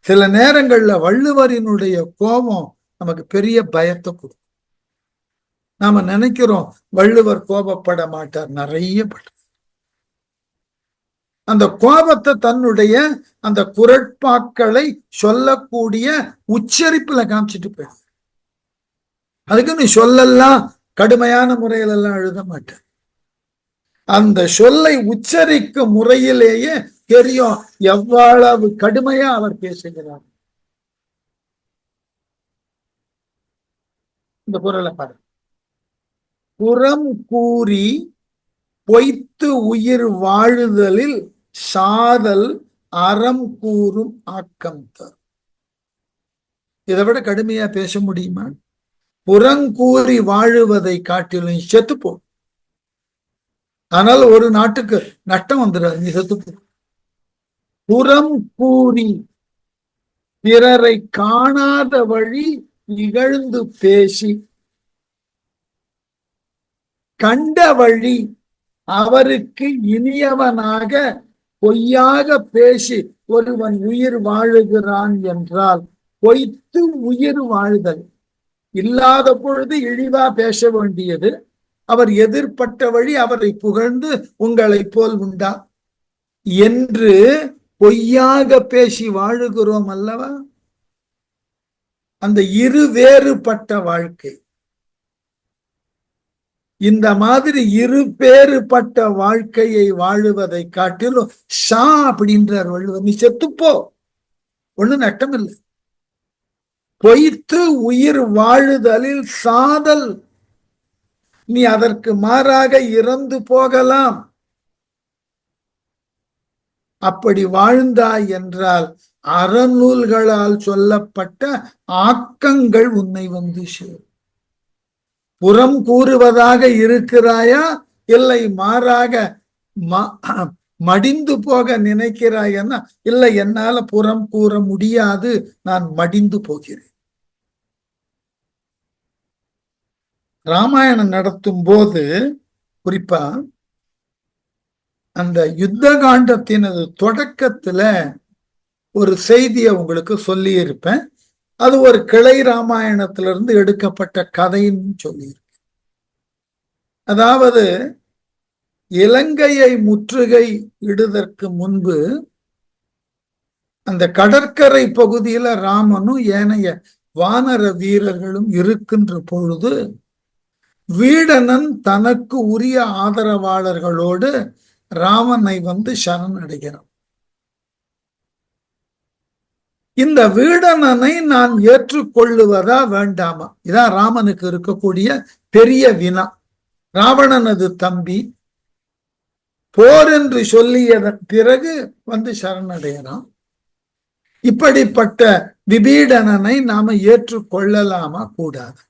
சில நேரங்கள்ல வள்ளுவரினுடைய கோபம் நமக்கு பெரிய பயத்தை கொடுக்கும். நாம நினைக்கிறோம் வள்ளுவர் கோபப்பட மாட்டார், நிறைய படுறார். அந்த கோபத்தை தன்னுடைய அந்த குரட்பாக்களை சொல்லக்கூடிய உச்சரிப்புல காமிச்சிட்டு போயிடுது. அதுக்கு நீ சொல்லலாம் கடுமையான முறையிலெல்லாம் எழுத மாட்டேன். அந்த சொல்லை உச்சரிக்கும் முறையிலேயே தெரியும் எவ்வளவு கடுமையா அவர் பேசுகிறார். இந்த குறளை பாரு. புறம் கூறி பொய்த்து உயிர் வாழுதலில் சாதல் அறம் கூறும் ஆக்கம் தரும். இதை விட கடுமையா பேச முடியுமா? புறங்கூறி வாழுவதை காட்டிலும் செத்துப்போ. ஆனால் ஒரு நாட்டுக்கு நஷ்டம் வந்துடாது, நீ செத்துப்போ. புறம் கூறி பிறரை காணாத வழி இகழ்ந்து பேசி, கண்ட வழி அவருக்கு இனியவனாக பொய்யாக பேசி ஒருவன் உயிர் வாழுகிறான் என்றால், பொய்த்து உயிர் வாழ்தல். இல்லாத பொழுது இழிவா பேச வேண்டியது, அவர் எதிர்பட்ட வழி அவரை புகழ்ந்து உங்களை போல் உண்டா என்று பொய்யாக பேசி வாழுகிறோம் அல்லவா. அந்த இரு வேறுபட்ட வாழ்க்கை. இந்த மாதிரி இரு பேறுபட்ட வாழ்க்கையை வாழுவதை காட்டிலும் ஷா அப்படின்றார் வள்ளுவர், நீ செத்துப்போ, ஒண்ணு நட்டம் இல்லை. பொய்த்து உயிர் வாழுதலில் சாதல், நீ அதற்கு மாறாக இறந்து போகலாம். அப்படி வாழ்ந்தாய் என்றால் அறநூல்களால் சொல்லப்பட்ட ஆக்கங்கள் உன்னை வந்து சேரும். புறம் கூறுவதாக இருக்கிறாயா, இல்லை மாறாக மடிந்து போக நினைக்கிறாயன்னா, இல்லை என்னால புறம் கூற முடியாது, நான் மடிந்து போகிறேன். ராமாயணம் நடத்தும் போது குறிப்பா அந்த யுத்த காண்டத்தினது தொடக்கத்துல ஒரு செய்தியை உங்களுக்கு சொல்லி இருப்பேன். அது ஒரு கிளை ராமாயணத்திலிருந்து எடுக்கப்பட்ட கதைன்னு சொல்லியிருக்கேன். அதாவது இலங்கையை முற்றுகை இடுவதற்கு முன்பு அந்த கடற்கரை பகுதியில ராமனும் ஏனைய வானர வீரர்களும் இருக்கின்ற பொழுது வீடணன் தனக்கு உரிய ஆதரவாளர்களோடு ராமனை வந்து சரணடைகிறான். இந்த வீடணனை நான் ஏற்றுக்கொள்ளுவதா வேண்டாமா, இதான் ராமனுக்கு இருக்கக்கூடிய பெரிய வினா. ராவணனது தம்பி போர் என்று சொல்லியதன் பிறகு வந்து சரணடைகிறான். இப்படிப்பட்ட விபீடணனை நாம ஏற்றுக்கொள்ளலாமா கூடாது?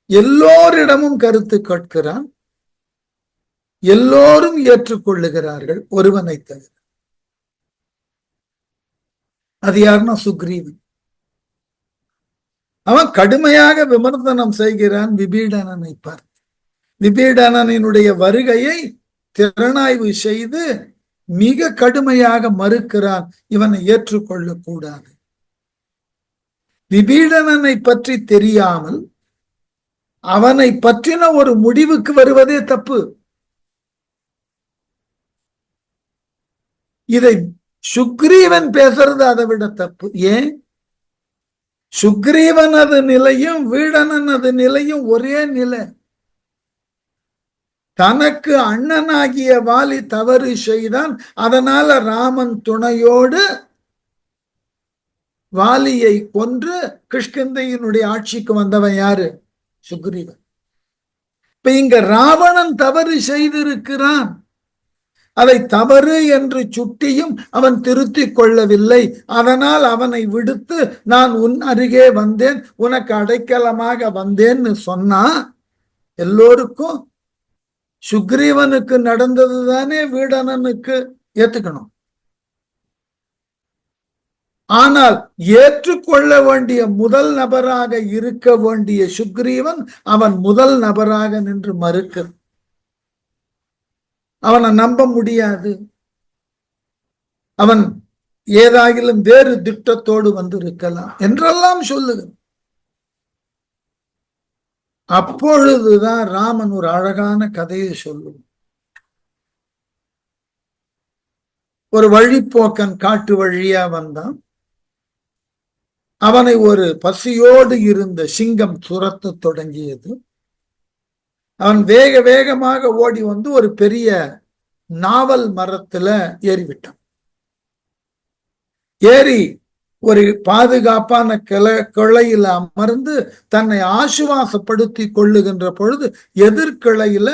எல்லோரிடமும் கருத்து கேட்கிறான், எல்லோரும் ஏற்றுக்கொள்ளுகிறார்கள், ஒருவனை தவிர. அது யாருன்னா சுக்ரீவன். அவன் கடுமையாக விமர்சனம் செய்கிறான் விபீடணனை பார்த்து. விபீடணனினுடைய வருகையை திறனாய்வு செய்து மிக கடுமையாக மறுக்கிறான், இவனை ஏற்றுக்கொள்ளக் கூடாது. விபீடணனை பற்றி தெரியாமல் அவனை பற்றின ஒரு முடிவுக்கு வருவதே தப்பு. இதை சுக்ரீவன் பேசுறது அதை விட தப்பு. ஏன்? சுக்ரீவனது நிலையும் வீடனது நிலையும் ஒரே நிலை. தனக்கு அண்ணனாகிய வாலி தவறு செய்தான், அதனால ராமன் துணையோடு வாலியை கொன்று கிஷ்கிந்தையினுடைய ஆட்சிக்கு வந்தவன் யாரு? சுக்ரீவன். இப்ப இங்க ராவணன் தவறு செய்திருக்கிறான், அதை தவறு என்று சுட்டியும் அவன் திருத்திக் கொள்ளவில்லை. அதனால் அவனை விடுத்து நான் உன் அருகே வந்தேன், உனக்கு அடைக்கலமாக வந்தேன்னு சொன்னா எல்லோருக்கும் சுக்ரீவனுக்கு நடந்ததுதானே வீடணனுக்கு ஏத்துக்கணும். ஆனால் ஏற்றுக்கொள்ள வேண்டிய முதல் நபராக இருக்க வேண்டிய சுக்ரீவன் அவன் முதல் நபராக நின்று மறுக்க, அவனை நம்ப முடியாது. அவன் ஏதாகிலும் வேறு திட்டத்தோடு வந்திருக்கலாம் என்றெல்லாம் சொல்லுகிறான். அப்பொழுதுதான் ராமன் ஒரு அழகான கதையை சொல்லும். ஒரு வழிப்போக்கன் காட்டு வழியா வந்தான். அவனை ஒரு பசியோடு இருந்த சிங்கம் துரத்த தொடங்கியது. அவன் வேக வேகமாக ஓடி வந்து ஒரு பெரிய நாவல் மரத்துல ஏறிவிட்டான். ஏறி ஒரு பாதுகாப்பான கிளையில அமர்ந்து தன்னை ஆசுவாசப்படுத்தி கொள்ளுகின்ற பொழுது எதிர்கிளையில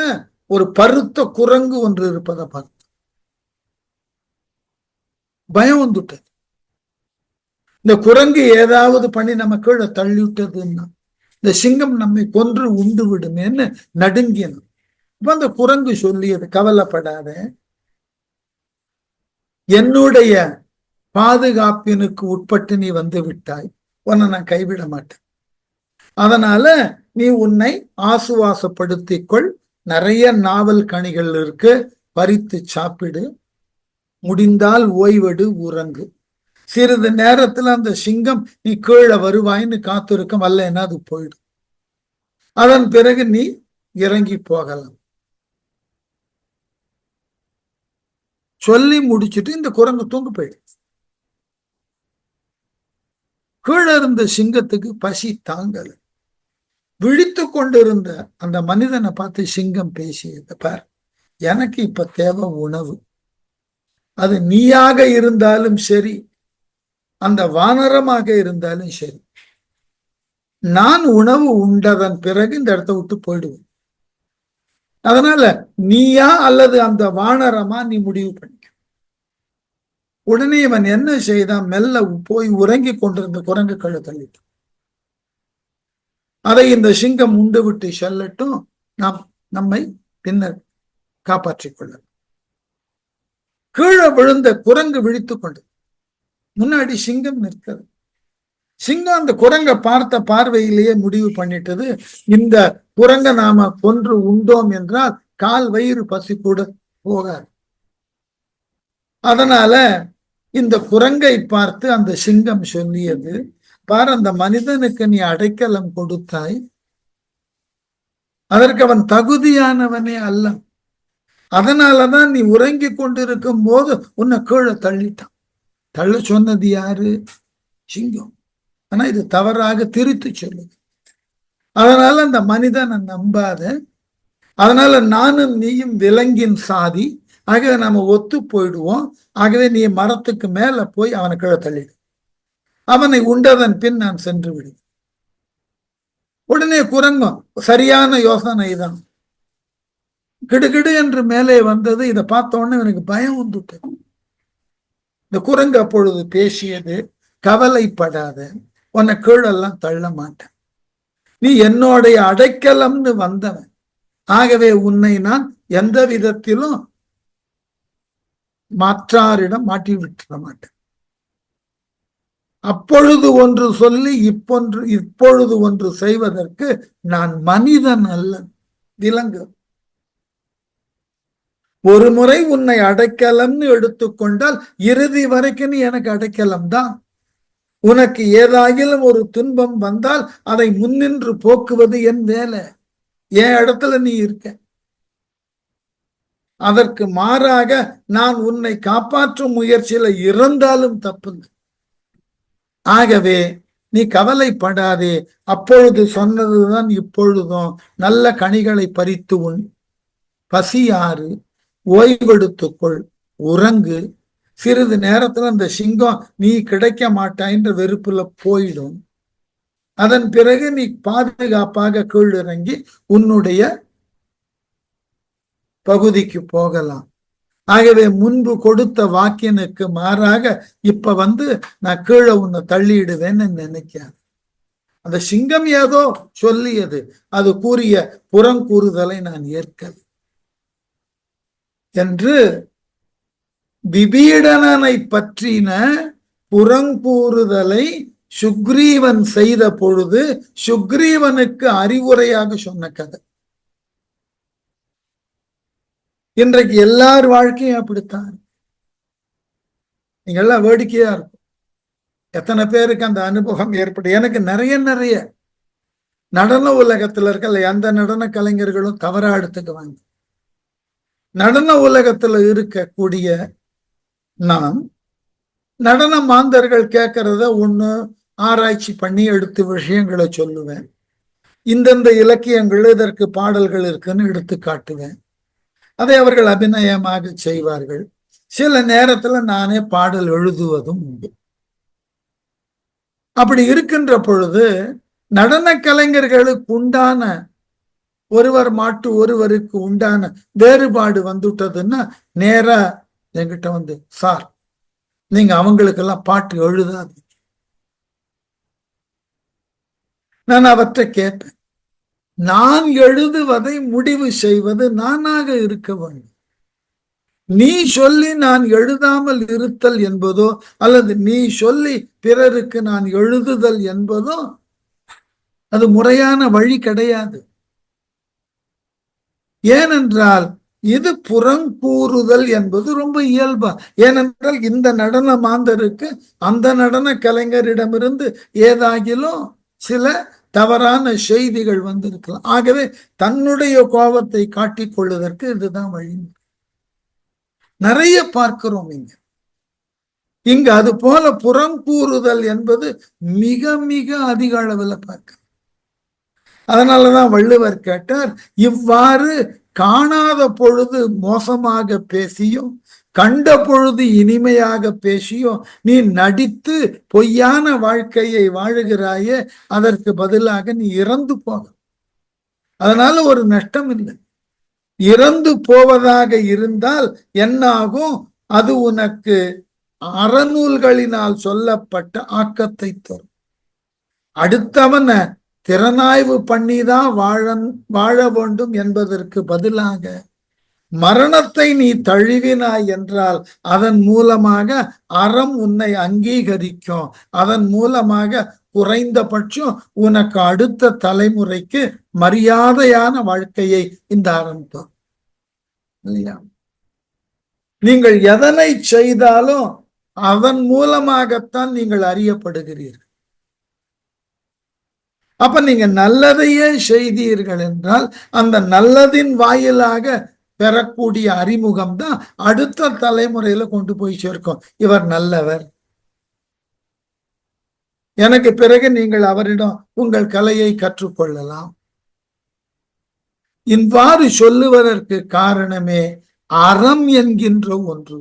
ஒரு பருத்த குரங்கு ஒன்று இருப்பதை பார்த்து பயம் வந்துட்டது. இந்த குரங்கு ஏதாவது பண்ணி நம்ம கீழே தள்ளிவிட்டதுன்னா இந்த சிங்கம் நம்மை கொன்று உண்டு விடுமேன்னு நடுங்கியது. இப்ப அந்த குரங்கு சொல்லியது, கவலைப்படாத, என்னுடைய பாதுகாப்பினுக்கு உட்பட்டு நீ வந்து விட்டாய், உன்னை நான் கைவிட மாட்டேன். அதனால நீ உன்னை ஆசுவாசப்படுத்திக் கொள், நிறைய நாவல் கனிகள் இருக்கு, பறித்து சாப்பிடு, முடிந்தால் ஓய்வெடு, உறங்கு. சிறிது நேரத்துல அந்த சிங்கம் நீ கீழே வருவாயின்னு காத்திருக்க, வல்லைன்னா அது போயிடும். அதன் பிறகு நீ இறங்கி போகலாம். சொல்லி முடிச்சுட்டு இந்த குரங்கு தூங்க போயிடுச்சு. கீழே இருந்த சிங்கத்துக்கு பசி தாங்கல. விழித்து கொண்டிருந்த அந்த மனிதனை பார்த்து சிங்கம் பேசியது, பார், எனக்கு இப்ப தேவை உணவு. அது நீயாக இருந்தாலும் சரி, அந்த வானரமாக இருந்தாலும் சரி, நான் உணவு உண்டதன் பிறகு இந்த இடத்த விட்டு போயிடுவேன். அதனால நீயா அல்லது அந்த வானரமா நீ முடிவு பண்ணிக்க. உடனே இவன் என்ன செய்தான், மெல்ல போய் உறங்கி கொண்டிருந்த குரங்கு கழு தள்ளிட்டான். அதை இந்த சிங்கம் உண்டு விட்டு செல்லட்டும், நாம் நம்மை பின்னர் காப்பாற்றிக் கொள்ள. கீழே விழுந்த குரங்கு விழித்துக் கொண்டு முன்னாடி சிங்கம் நிற்கிறது. சிங்கம் அந்த குரங்கை பார்த்த பார்வையிலேயே முடிவு பண்ணிட்டது, இந்த குரங்கை நாம கொன்று உண்டோம் என்றால் கால் வயிறு பசி கூட போகாது. அதனால இந்த குரங்கை பார்த்து அந்த சிங்கம் சொல்லியது, பார், அந்த மனிதனுக்கு நீ அடைக்கலம் கொடுத்தாய், அதற்கு அவன் தகுதியானவனே அல்ல. அதனாலதான் நீ உறங்கி கொண்டிருக்கும் போது உன்னை கீழே தள்ளிட்டான். தள்ள சொன்னது யாரு? சிங்கம். ஆனா இது தவறாக திரித்து சொல்லுது. அதனால அந்த மனிதனை நம்பாத. அதனால நானும் நீயும் விலங்கின் சாதி, ஆகவே நாம ஒத்து போயிடுவோம். ஆகவே நீ மரத்துக்கு மேல போய் அவனை கீழே தள்ளிடு, அவனை உண்டதன் பின் நான் சென்று விடுவேன். உடனே குரங்கும் சரியான யோசனை தான், கிடுகிடு என்று மேலே வந்தது. இதை பார்த்த உடனே எனக்கு பயம் வந்துட்டு. இந்த குரங்கு அப்பொழுது பேசியது, கவலைப்படாத, உன்னை கீழெல்லாம் தள்ள மாட்டேன், நீ என்னுடைய அடைக்கலம்னு வந்தவன், ஆகவே உன்னை நான் எந்த விதத்திலும் மாற்றாரிடம் மாட்டி விட்டுற மாட்டேன். அப்பொழுது ஒன்று சொல்லி இப்பொழுது ஒன்று செய்வதற்கு நான் மனிதன் அல்ல, விலங்கு. ஒரு முறை உன்னை அடைக்கலம்னு எடுத்துக்கொண்டால் இறுதி வரைக்கும் நீ எனக்கு அடைக்கலம் தான். உனக்கு ஏதாகிலும் ஒரு துன்பம் வந்தால் அதை முன்னின்று போக்குவது என் வேலை. என் இடத்துல நீ இருக்க. அதற்கு மாறாக நான் உன்னை காப்பாற்றும் முயற்சியில இறந்தாலும் தப்புங்க. ஆகவே நீ கவலைப்படாதே. அப்பொழுது சொன்னதுதான் இப்பொழுதும், நல்ல கனிகளை பறித்து உண், பசியாறு, ஓய்வெடுத்துக்கொள், உறங்கு. சிறிது நேரத்துல அந்த சிங்கம் நீ கிடைக்க மாட்டாய்ன்ற வெறுப்புல போயிடும். அதன் பிறகு நீ பாதுகாப்பாக கீழிறங்கி உன்னுடைய பகுதிக்கு போகலாம். ஆகவே முன்பு கொடுத்த வாக்கியனுக்கு மாறாக இப்ப நான் கீழே உன்னை தள்ளிடுவேன்னு நினைக்காது. அந்த சிங்கம் ஏதோ சொல்லியது, அது கூறிய புறங்கூறுதலை நான் ஏற்கல என்று விபீடனனை பற்றின புறங்கூறுதலை சுக்ரீவன் செய்த பொழுது சுக்ரீவனுக்கு அறிவுரையாக சொன்ன கதை. இன்றைக்கு எல்லார் வாழ்க்கையும் அப்படித்தான். நீங்க எல்லாம் வேடிக்கையா இருக்கும். எத்தனை பேருக்கு அந்த அனுபவம் ஏற்படும்? எனக்கு நிறைய நடன உலகத்துல இருக்கல எந்த நடன கலைஞர்களும் தவறா எடுத்துக்குவாங்க. நடன உலகத்துல இருக்கக்கூடிய நான் நடன மாந்தர்கள் கேட்கறத ஒண்ணு ஆராய்ச்சி பண்ணி எடுத்து விஷயங்களை சொல்லுவேன். இந்தந்த இலக்கியங்கள் இதற்கு பாடல்கள் இருக்குன்னு எடுத்து காட்டுவேன். அதை அவர்கள் அபிநயமாக செய்வார்கள். சில நேரத்துல நானே பாடல் எழுதுவதும் உண்டு. அப்படி இருக்கின்ற பொழுது நடன கலைஞர்களுக்கு உண்டான ஒருவர் மாட்டு ஒருவருக்கு உண்டான வேறுபாடு வந்துட்டதுன்னா நேரா என்கிட்ட சார், நீங்க அவங்களுக்கெல்லாம் பாட்டு எழுதாதீங்க. நான் அவற்றை கேட்பேன். நான் எழுதுவதை முடிவு செய்வது நானாக இருக்க வேண்டும். நீ சொல்லி நான் எழுதாமல் இருத்தல் என்பதோ அல்லது நீ சொல்லி பிறருக்கு நான் எழுதுதல் என்பதோ அது முறையான வழி கிடையாது. ஏனென்றால் இது புறங்கூறுதல் என்பது ரொம்ப இயல்பா. ஏனென்றால் இந்த நடன மாந்தருக்கு அந்த நடன கலைஞரிடமிருந்து ஏதாகிலும் சில தவறான செய்திகள் வந்திருக்கலாம். ஆகவே தன்னுடைய கோபத்தை காட்டிக் கொள்வதற்கு இதுதான் வழி. நிறைய பார்க்கிறோம். இங்க இங்கு அது போல புறம் கூறுதல் என்பது மிக மிக அதிக அளவில் பார்க்க. அதனாலதான் வள்ளுவர் கேட்டார், இவ்வாறு காணாத பொழுது மோசமாக பேசியும் கண்ட பொழுது இனிமையாக பேசியும் நீ நடித்து பொய்யான வாழ்க்கையை வாழுகிறாயே, அதற்கு பதிலாக நீ இறந்து போக. அதனால ஒரு நஷ்டம் இல்லை. இறந்து போவதாக இருந்தால் என்ன ஆகும்? அது உனக்கு அறநூல்களினால் சொல்லப்பட்ட ஆக்கத்தை தரும். அடுத்தவன திறனாய்வு பண்ணிதான் வாழ வேண்டும் என்பதற்கு பதிலாக மரணத்தை நீ தழுவினாய் என்றால் அதன் மூலமாக அறம் உன்னை அங்கீகரிக்கும். அதன் மூலமாக குறைந்தபட்சம் உனக்கு அடுத்த தலைமுறைக்கு மரியாதையான வாழ்க்கையை இந்த அறம் தரும் இல்லையா? நீங்கள் எதனை செய்தாலும் அதன் மூலமாகத்தான் நீங்கள் அறியப்படுகிறீர்கள். அப்ப நீங்க நல்லதையே செய்தீர்கள் என்றால் அந்த நல்லதின் வாயிலாக பெறக்கூடிய அறிமுகம் தான் அடுத்த தலைமுறையில கொண்டு போய் சேர்க்கும். இவர் நல்லவர், எனக்கு பிறகு நீங்கள் அவரிடம் உங்கள் கலையை கற்றுக்கொள்ளலாம். இவ்வாறு சொல்லுவதற்கு காரணமே அறம் என்கின்ற ஒன்று.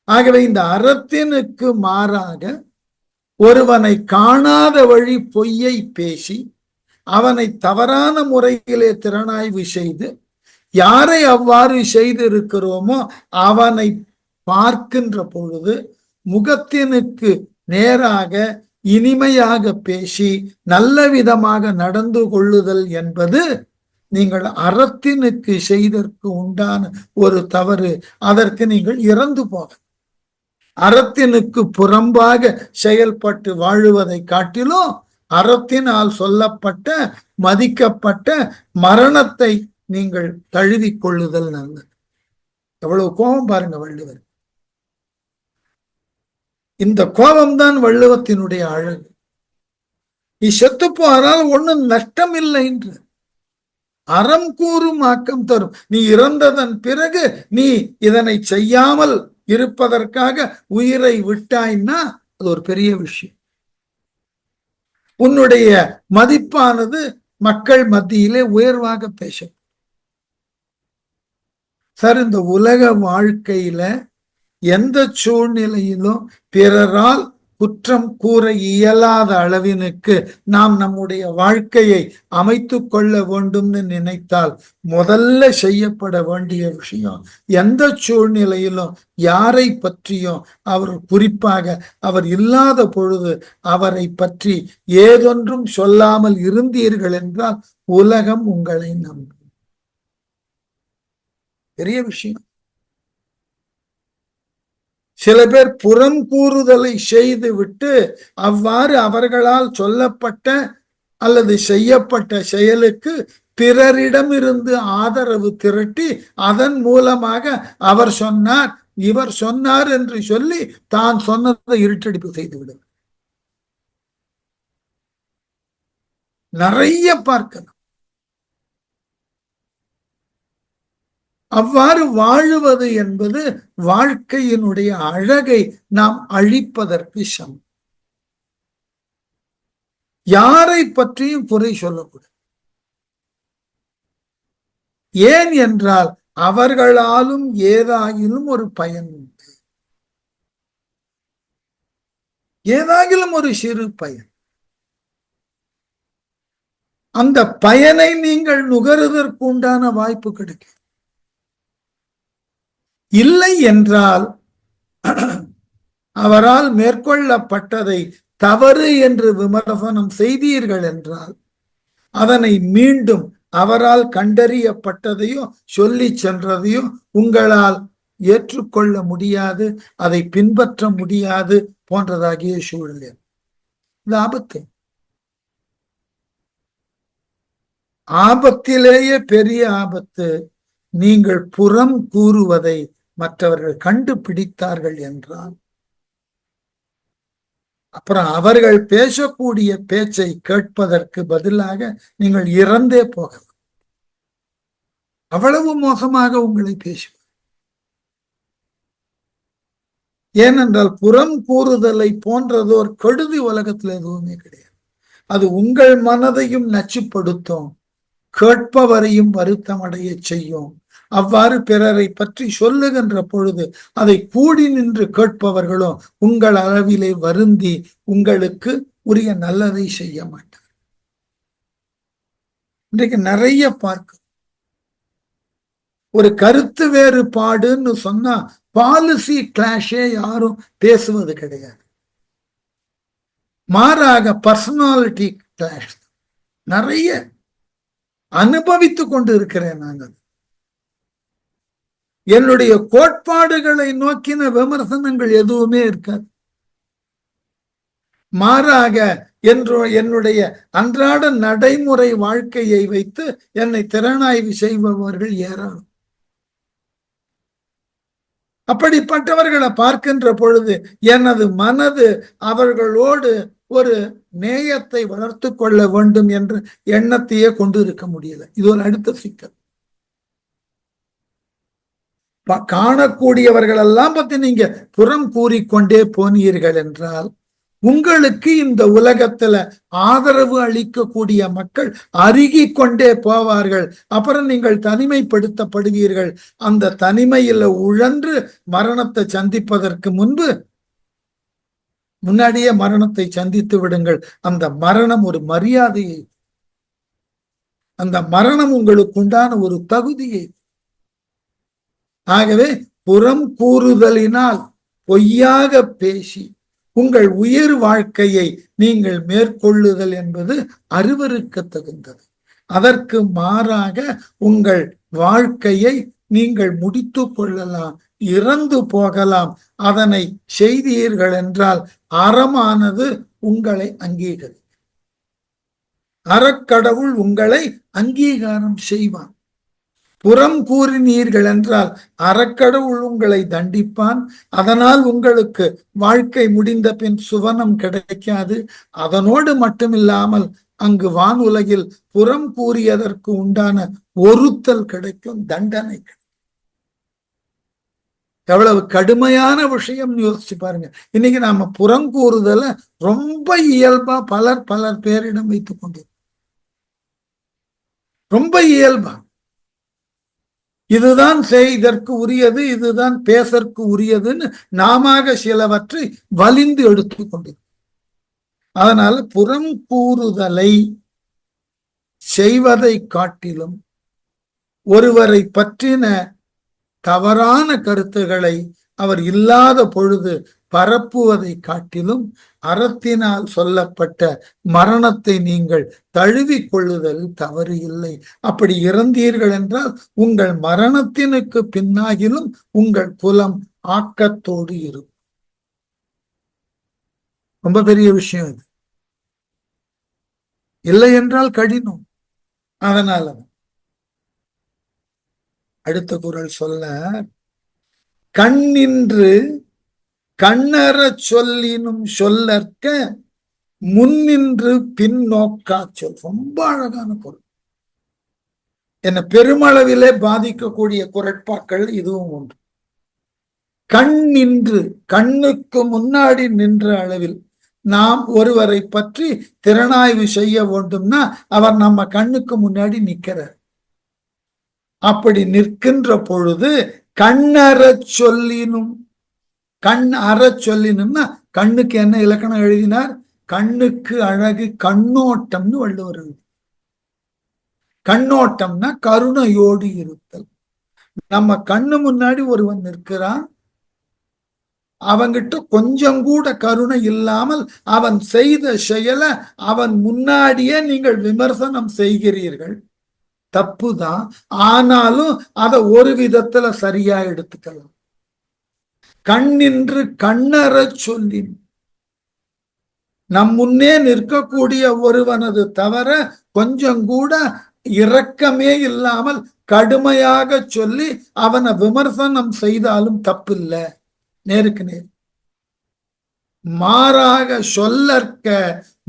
ஆகவே இந்த அறத்தினுக்கு மாறாக ஒருவனை காணாத வழி பொய்யை பேசி அவனை தவறான முறையிலே திறனாய்வு செய்து யாரை அவ்வாறு செய்திருக்கிறோமோ அவனை பார்க்கின்ற பொழுது முகத்தினுக்கு நேராக இனிமையாக பேசி நல்ல விதமாக நடந்து கொள்ளுதல் என்பது நீங்கள் அறத்தினுக்கு செய்தற்கு உண்டான ஒரு தவறு. அதற்கு நீங்கள் இறந்து போக. அறத்தினுக்கு புறம்பாக செயல்பட்டு வாழுவதை காட்டிலும் அறத்தினால் சொல்லப்பட்ட மதிக்கப்பட்ட மரணத்தை நீங்கள் தழுவிக் கொள்ளுதல் நல்லது. எவ்வளவு கோபம் பாருங்க வள்ளுவர். இந்த கோபம்தான் வள்ளுவத்தினுடைய அழகு. நீ செத்து போனால் ஒன்னும் நஷ்டம் இல்லை என்று அறம் கூறும் ஆக்கம் தரும். நீ இறந்ததன் பிறகு நீ இதனை செய்யாமல் இருப்பதற்காக உயிரை விட்டாய்னா அது ஒரு பெரிய விஷயம். உன்னுடைய மதிப்பானது மக்கள் மத்தியிலே உயர்வாக பேசும். சார், இந்த உலக வாழ்க்கையில எந்த சூழ்நிலையிலும் பிறரால் குற்றம் கூற இயலாத அளவினுக்கு நாம் நம்முடைய வாழ்க்கையை அமைத்து கொள்ள வேண்டும்னு நினைத்தால் முதல்ல செய்யப்பட வேண்டிய விஷயம், எந்த சூழ்நிலையிலும் யாரை பற்றியும் அவர் குறிப்பாக அவர் இல்லாத பொழுது அவரை பற்றி ஏதொன்றும் சொல்லாமல் இருந்தீர்கள் என்றால் உலகம் உங்களை நம்பும். பெரிய விஷயம். சில பேர் புறம் கூறுதலை செய்து விட்டு அவ்வாறு அவர்களால் சொல்லப்பட்ட அல்லது செய்யப்பட்ட செயலுக்கு பிறரிடமிருந்து ஆதரவு திரட்டி அதன் மூலமாக அவர் சொன்னார் இவர் சொன்னார் என்று சொல்லி தான் சொன்னதை இருட்டடிப்பு செய்து விடுவார். நிறைய பார்க்கலாம். அவ்வாறு வாழுவது என்பது வாழ்க்கையினுடைய அழகை நாம் அழிப்பதற்கு சமம். யாரை பற்றியும் குறை சொல்லக்கூடாது. ஏன் என்றால் அவர்களாலும் ஏதாகிலும் ஒரு பயன் உண்டு. ஏதாகிலும் ஒரு சிறு பயன். அந்த பயனை நீங்கள் நுகருவதற்கு உண்டான வாய்ப்பு கிடைக்கும். இல்லை என்றால் அவரால் மேற்கொள்ளப்பட்டதை தவறு என்று விமர்சனம் செய்தீர்கள் என்றால் அதனை மீண்டும் அவரால் கண்டறியப்பட்டதையும் சொல்லி சென்றதையும் உங்களால் ஏற்றுக்கொள்ள முடியாது, அதை பின்பற்ற முடியாது போன்றதாகிய சூழல். இது ஆபத்து. ஆபத்திலேயே பெரிய ஆபத்து. நீங்கள் புறம் கூறுவதை மற்றவர்கள் கண்டுபிடித்தார்கள் என்றால் அப்புறம் அவர்கள் பேசக்கூடிய பேச்சை கேட்பதற்கு பதிலாக நீங்கள் இறந்தே போகலாம். அவ்வளவு மோசமாக உங்களை பேசுவார். ஏனென்றால் புறம் கூறுதலை போன்றதோர் கெடுதி உலகத்தில் எதுவுமே கிடையாது. அது உங்கள் மனதையும் நச்சுப்படுத்தும், கேட்பவரையும் வருத்தம் அடைய செய்யும். அவ்வாறு பிறரை பற்றி சொல்லுகின்ற பொழுது அதை கூடி நின்று கேட்பவர்களும் உங்கள் அளவிலே வருந்தி உங்களுக்கு உரிய நல்லதை செய்ய மாட்டார். இன்றைக்கு நிறைய பார்க்க ஒரு கருத்து வேறுபாடுன்னு சொன்னா பாலிசி கிளாஷே யாரும் பேசுவது கிடையாது. மாறாக பர்சனாலிட்டி கிளாஷ் நிறைய அனுபவித்துக் கொண்டு இருக்கிறேன். நாங்கள் என்னுடைய கோட்பாடுகளை நோக்கின விமர்சனங்கள் எதுவுமே இருக்காது. மாறாக என்னுடைய அன்றாட நடைமுறை வாழ்க்கையை வைத்து என்னை திறனாய்வு செய்பவர்கள் ஏராளம். அப்படிப்பட்டவர்களை பார்க்கின்ற பொழுது எனது மனது அவர்களோடு ஒரு நேயத்தை வளர்த்து கொள்ள வேண்டும் என்ற எண்ணத்தையே கொண்டு இருக்க முடியல. இது ஒரு அடுத்த சிக்கல். காணக்கூடியவர்கள் எல்லாம் பத்தி நீங்க புறம் கூறிக்கொண்டே போனீர்கள் என்றால் உங்களுக்கு இந்த உலகத்துல ஆதரவு அளிக்கக்கூடிய மக்கள் அருகி கொண்டே போவார்கள். அப்புறம் நீங்கள் தனிமைப்படுத்தப்படுவீர்கள். அந்த தனிமையில உழன்று மரணத்தை சந்திப்பதற்கு முன்னாடியே மரணத்தை சந்தித்து விடுங்கள். அந்த மரணம் ஒரு மரியாதையை, அந்த மரணம் உங்களுக்கு உண்டான ஒரு தகுதியை. ஆகவே புறம் கூறுதலினால் பொய்யாக பேசி உங்கள் உயிர் வாழ்க்கையை நீங்கள் மேற்கொள்ளுதல் என்பது அருவருக்க தகுந்தது. அதற்கு மாறாக உங்கள் வாழ்க்கையை நீங்கள் முடித்து கொள்ளலாம், இறந்து போகலாம். அதனை செய்தீர்கள் என்றால் அறமானது உங்களை அங்கீகரி, அறக்கடவுள் உங்களை அங்கீகாரம் செய்வான். புறம் கூறினீர்கள் என்றால் அறக்கடவுள் உங்களை தண்டிப்பான். அதனால் உங்களுக்கு வாழ்க்கை முடிந்த பின் சுவனம் கிடைக்காது. அதனோடு மட்டுமில்லாமல் அங்கு வானுலகில் புறம் கூறியதற்கு உண்டான ஒருத்தல் கிடைக்கும், தண்டனை கிடைக்கும். எவ்வளவு கடுமையான விஷயம் யோசிச்சு பாருங்க. இன்னைக்கு நாம புறம் கூறுதல ரொம்ப இயல்பா பலர் பேரிடம் வைத்துக் கொண்டிருக்கோம். ரொம்ப இயல்பா இதுதான் செய்தற்கு உரியது, இதுதான் பேசற்கு உரியதுன்னு நாம சிலவற்றை வலிந்து எடுத்துக் கொண்டிருக்கோம். அதனால புறம் கூறுதலை செய்வதை காட்டிலும் ஒருவரை பற்றின தவறான கருத்துக்களை அவர் இல்லாத பொழுது பரப்புவதை காட்டிலும் அறத்தினால் சொல்லப்பட்ட மரணத்தை நீங்கள் தழுவிக் கொள்ளுதல் தவறு இல்லை. அப்படி இறந்தீர்கள் என்றால் உங்கள் மரணத்தினுக்கு பின்னாகிலும் உங்கள் குலம் ஆக்கத்தோடு இருக்கும். ரொம்ப பெரிய விஷயம் இது. இல்லை என்றால் கடினம். அதனால அடுத்த குறள் சொல்ல, கண்ணின்று கண்ணற சொல்லினும் சொல்லற்க முன்னின்று பின் நோக்கா சொல். ரொம்ப அழகான பொருள். என்ன பெருமளவிலே பாதிக்கக்கூடிய குரட்பாக்கள் இதுவும் ஒன்று. கண் நின்று, கண்ணுக்கு முன்னாடி நின்ற அளவில் நாம் ஒருவரை பற்றி திறனாய்வு செய்ய வேண்டும்னா அவர் நம்ம கண்ணுக்கு முன்னாடி நிற்கிறார். அப்படி நிற்கின்ற பொழுது கண்ணற சொல்லினும், கண் அற சொல்லினும்னா கண்ணுக்கு என்ன இலக்கணம் எழுதினார்? கண்ணுக்கு அழகு கண்ணோட்டம்னு வள்ளுவர் எழுதி. கண்ணோட்டம்னா கருணையோடு இருத்தல். நம்ம கண்ணு முன்னாடி ஒருவன் நிற்கிறான், அவங்கிட்ட கொஞ்சம் கூட கருணை இல்லாமல் அவன் செய்த செயலை அவன் முன்னாடியே நீங்கள் விமர்சனம் செய்கிறீர்கள். தப்புதான். ஆனாலும் அதை ஒரு விதத்துல சரியா எடுத்துக்கலாம். கண்ணின்று கண்ணற சொல்லி, நம் முன்னே நிற்கக்கூடிய ஒருவனது தவிர கொஞ்சம் கூட இரக்கமே இல்லாமல் கடுமையாக சொல்லி அவனை விமர்சனம் செய்தாலும் தப்பில்லை. நேருக்கு நேர். மாறாக சொல்லற்க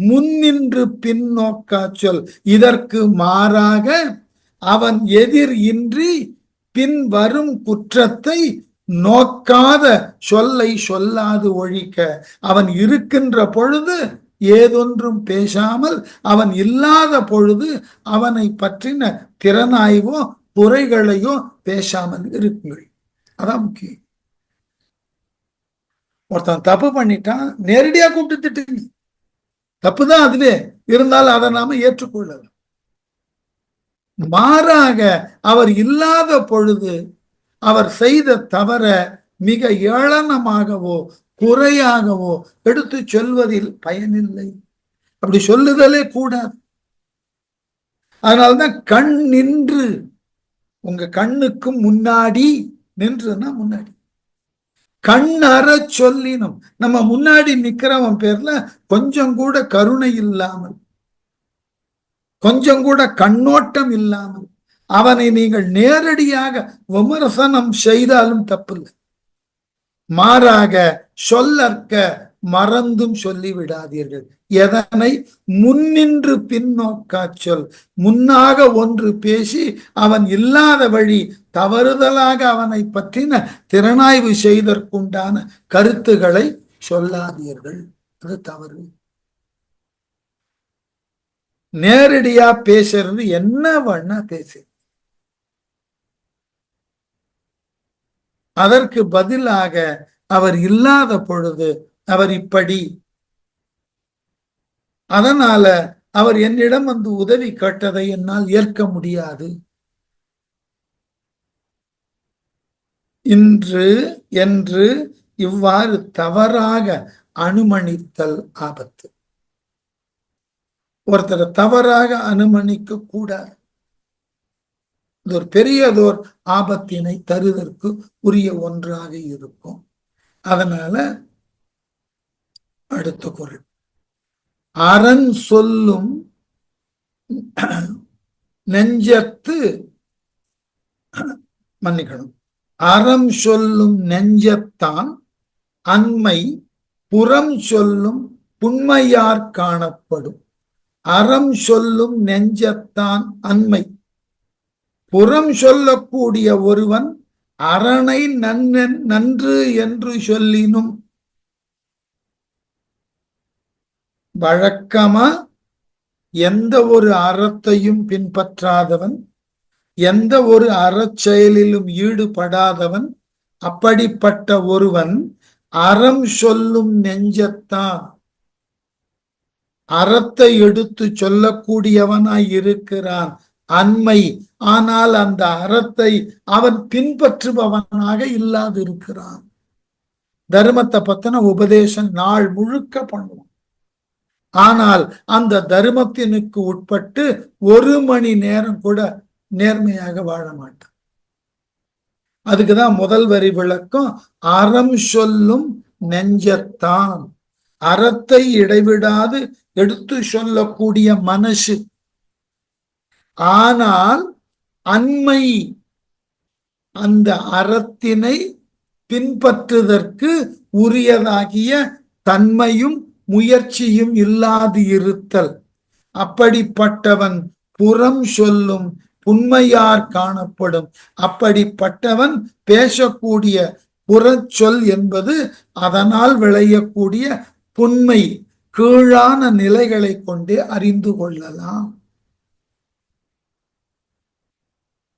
முன்னின்று பின்னோக்கா சொல். இதற்கு மாறாக அவன் எதிர் இன்றி பின் வரும் குற்றத்தை நோக்காத சொல்லை சொல்லாது ஒழிக்க. அவன் இருக்கின்ற பொழுது ஏதொன்றும் பேசாமல், அவன் இல்லாத பொழுது அவனை பற்றின திறனாய்வோ குறைகளையோ பேசாமல் இருக்குங்கள். அதான் முக்கியம். ஒருத்தன் தப்பு பண்ணிட்டான், நேரடியா கூப்பிட்டு திட்டுங்க. தப்புதான் அதுவே, இருந்தாலும் அதை நாம ஏற்றுக்கொள்ளலாம். மாறாக அவர் இல்லாத பொழுது அவர் செய்த தவற மிக ஏளனமாகவோ குறையாகவோ எடுத்து சொல்வதில் பயனில்லை. அப்படி சொல்லுதலே கூடாது. அதனால்தான் கண் நின்று, உங்க கண்ணுக்கு முன்னாடி நின்றுன்னா முன்னாடி கண் அற சொல்லினும். நம்ம முன்னாடி நிக்கிறவன் பேர்ல கொஞ்சம் கூட கருணை இல்லாமல், கொஞ்சம் கூட கண்ணோட்டம் இல்லாமல் அவனை நீங்கள் நேரடியாக விமர்சனம் செய்தாலும் தப்பில்லை. மாறாக சொல்லற்க மறந்தும் சொல்லிவிடாதீர்கள். எதனை? முன்னின்று பின்னோக்கா சொல். முன்னாக ஒன்று பேசி அவன் இல்லாத வழி தவறுதலாக அவனை பற்றின திறனாய்வு செய்தற்குண்டான கருத்துக்களை சொல்லாதீர்கள். அது தவறு. நேரடியா பேசுறது என்ன வேணா பேசு. அதற்கு பதிலாக அவர் இல்லாத பொழுது அவர் இப்படி, அதனால அவர் என்னிடம் வந்து உதவி கேட்டதை என்னால் ஏற்க முடியாது இன்று என்று இவ்வாறு தவறாக அனுமனித்தல் ஆபத்து. ஒருத்தரை தவறாக அனுமனிக்க கூடாது. இது ஒரு பெரியதோர் ஆபத்தினை தருவதற்கு உரிய ஒன்றாக இருக்கும். அதனால அடுத்த குறள், அரண் சொல்லும் நெஞ்சத்து, மன்னிக்கணும், அறம் சொல்லும் நெஞ்சத்தான் அண்மை புறம் சொல்லும் புண்மையார் காணப்படும். அறம் சொல்லும் நெஞ்சத்தான் அண்மை. புறம் சொல்லக்கூடிய ஒருவன் அரணை நன்று என்று சொல்லினும், வழக்கமா எந்த ஒரு அறத்தையும் பின்பற்றாதவன், எந்த ஒரு அறச்செயலிலும் ஈடுபடாதவன், அப்படிப்பட்ட ஒருவன் அறம் சொல்லும் நெஞ்சத்தான் அறத்தை எடுத்து சொல்லக்கூடியவனாய் இருக்கிறான் அண்மை. ஆனால் அந்த அறத்தை அவன் பின்பற்றுபவனாக இல்லாதிருக்கிறான். தர்மத்தை பத்தின உபதேசம் நாள் முழுக்க பண்ணுவான். ஆனால் அந்த தர்மத்தினுக்கு உட்பட்டு ஒரு மணி நேரம் கூட நேர்மையாக வாழ மாட்டான். அதுக்குதான் முதல் வரி விளக்கம், அறம் சொல்லும் நெஞ்சத்தான். அறத்தை இடைவிடாது எடுத்து சொல்லக்கூடிய மனசு. ஆனால் அண்மை, அந்த அறத்தினை பின்பற்றுவதற்கு உரியதாகிய தன்மையும் முயற்சியும் இல்லாது இருத்தல். அப்படிப்பட்டவன் புறம் சொல்லும் புண்மையார் காணப்படும். அப்படிப்பட்டவன் பேசக்கூடிய புறச்சொல் என்பது அதனால் விளையக்கூடிய புண்மை, கீழான நிலைகளை கொண்டே அறிந்து கொள்ளலாம்.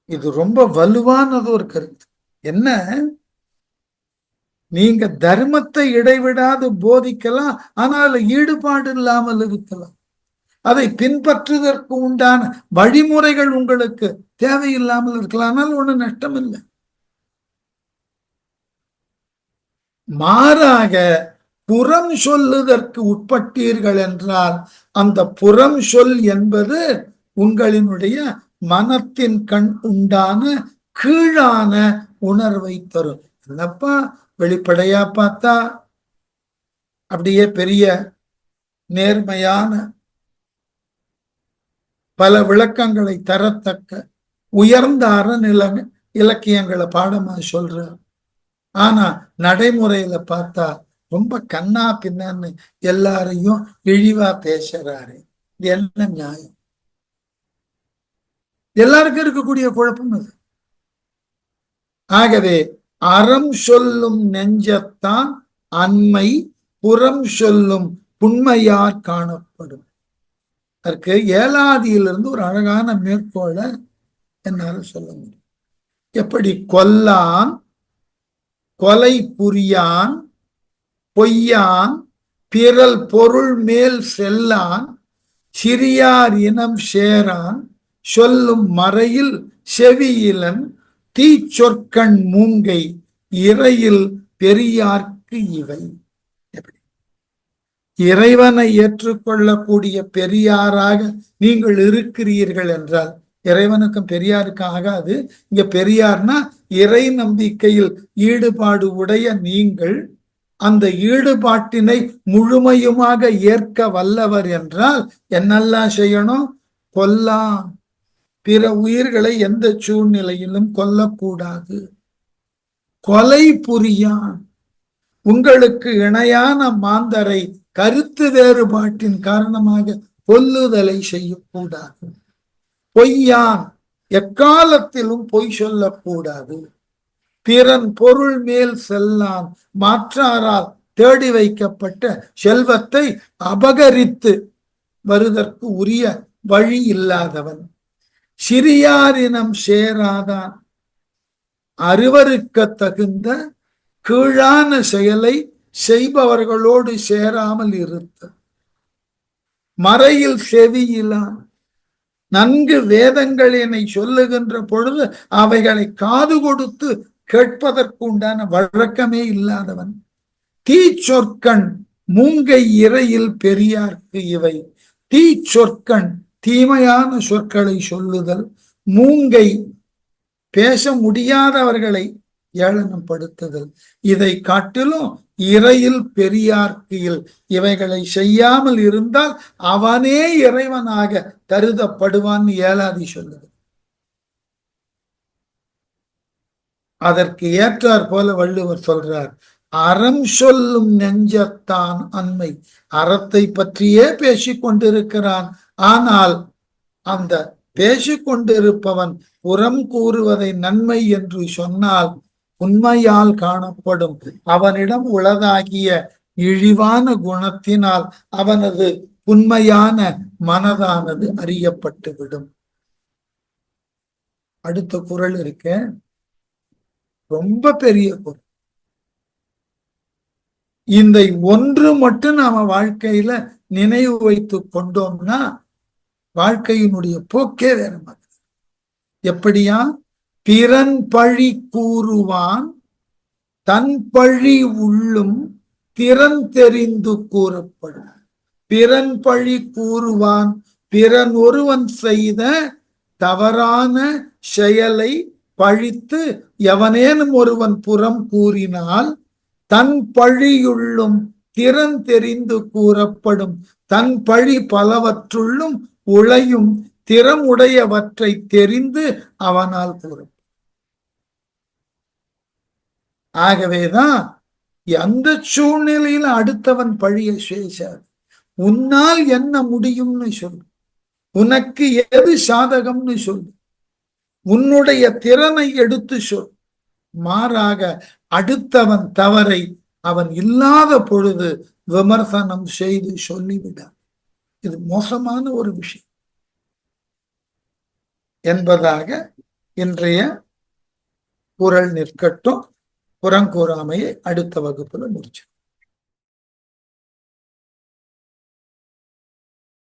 இது ரொம்ப வலுவானது ஒரு கருத்து. என்ன, நீங்க தர்மத்தை இடைவிடாது போதிக்கலாம், ஆனால் ஈடுபாடு இல்லாமல் இருக்கலாம். அதை பின்பற்றுவதற்கு உண்டான வழிமுறைகள் உங்களுக்கு தேவையில்லாமல் இருக்கலாம், ஆனால் ஒண்ணு நஷ்டம் இல்லை. மாறாக புறம் சொல்லுதற்கு உட்பட்டீர்கள் என்றால் அந்த புறம் சொல் என்பது உங்களினுடைய மனத்தின் கண் உண்டான கீழான உணர்வை தரும். என்னப்பா வெளிப்படையா பார்த்தா அப்படியே பெரிய நேர்மையான பல விளக்கங்களை தரத்தக்க உயர்ந்த அறநில இலக்கியங்களை பாடமா சொல்றார். ஆனா நடைமுறையில பார்த்தா ரொம்ப கண்ணா பின்னான்னு எல்லாரையும் இழிவா பேசுறாரு. என்ன நியாயம்? எல்லாருக்கும் இருக்கக்கூடிய குழப்பம் அது. ஆகவே அறம் சொல்லும் நெஞ்சத்தான் அண்மை புறம் சொல்லும் புண்மையார் காணப்படும். அதற்கு ஏலாதியிலிருந்து ஒரு அழகான மேற்கோளை என்னால சொல்ல முடியும். எப்படி கொல்லான் கொலை புரியான் பொய்யான் பிறல் பொருள் மேல் செல்லான் சிறியார் இனம் சேரான் சொல்லும் மறையில் செவியிலன் தீச்சொற்கண் மூங்கை இறையில் பெரியார்க்கு இவை. எப்படி இறைவனை ஏற்றுக்கொள்ளக்கூடிய பெரியாராக நீங்கள் இருக்கிறீர்கள் என்றால், இறைவனுக்கும் பெரியாருக்கும் ஆகாது. இங்க பெரியார்னா இறை நம்பிக்கையில் ஈடுபாடு உடைய நீங்கள் அந்த ஈடுபாட்டினை முழுமையுமாக ஏற்க வல்லவர் என்றால் என்னெல்லாம் செய்யணும்? கொல்லாம், பிற உயிர்களை எந்த சூழ்நிலையிலும் கொல்லக்கூடாது. கொலை புரியான், உங்களுக்கு இணையான மாந்தரை கருத்து வேறுபாட்டின் காரணமாக கொல்லுதலை செய்யக்கூடாது. பொய்யான், எக்காலத்திலும் பொய் சொல்லக்கூடாது. பிறன் பொருள் மேல் செல்லான், மாற்றாரால் தேடி வைக்கப்பட்ட செல்வத்தை அபகரித்து வருதற்கு உரிய வழி இல்லாதவன். சிறியாரினம் சேராதான், அருவருக்க தகுந்த கீழான செயலை செய்பவர்களோடு சேராமல் இருத்த. மறையில் செவியிலான், நன்கு வேதங்களினை சொல்லுகின்ற பொழுது அவைகளை காது கொடுத்து கேட்பதற்கு உண்டான வழக்கமே இல்லாதவன். தீச்சொற்கண் மூங்கை இறையில் பெரியார்க்கு இவை. தீச்சொற்கண், தீமையான சொற்களை சொல்லுதல். மூங்கை, பேச முடியாதவர்களை ஏளனப்படுத்துதல். இதை காட்டிலும் இறையில் பெரியார்க்கு இவைகளை செய்யாமல் இருந்தால் அவனே இறைவனாக கருதப்படுவான் ஏலாதி சொல்லுது. அதற்கு ஏற்றார் போல வள்ளுவர் சொல்றார், அறம் சொல்லும் நெஞ்சத்தான் அண்மை. அறத்தை பற்றியே பேசிக் கொண்டிருக்கிறான். ஆனால் அந்த பேசிக்கொண்டிருப்பவன் புறம் கூறுவதை நன்மை என்று சொன்னால் உண்மையால் காணப்படும். அவனிடம் உளதாகிய இழிவான குணத்தினால் அவனது உண்மையான மனதானது அறியப்பட்டுவிடும். அடுத்த குறள் இருக்க, ரொம்ப பெரிய குறள். இந்த ஒன்று மட்டும் நாம வாழ்க்கையில நினைவு வைத்து கொண்டோம்னா வாழ்க்கையினுடைய போக்கே வேற மாதிரி. எப்படியா? பிறன் பழி கூறுவான் தன் பழி உள்ளும் திறன் தெரிந்து கூறப்படும். பிறன் பழி கூறுவான், பிறன் ஒருவன் செய்த தவறான செயலை பழித்து எவனேனும் ஒருவன் புறம் கூறினால் தன் பழியுள்ளும் திறன் தெரிந்து கூறப்படும். தன் பழி பலவற்றுள்ளும் உழையும் திறமுடையவற்றை தெரிந்து அவனால் கூறும். ஆகவேதான் எந்த சூழ்நிலையில அடுத்தவன் பழியை செய்சார். உன்னால் என்ன முடியும்னு சொல்லு, உனக்கு எது சாதகம்னு சொல்லு, உன்னுடைய திறனை எடுத்து சொல். மாறாக அடுத்தவன் தவறை அவன் இல்லாத பொழுது விமர்சனம் செய்து சொல்லிவிட, இது மோசமான ஒரு விஷயம் என்பதாக இன்றைய குறள் நிற்கட்டும். புறங்கூறாமையை அடுத்த வகுப்புல முடிச்சு.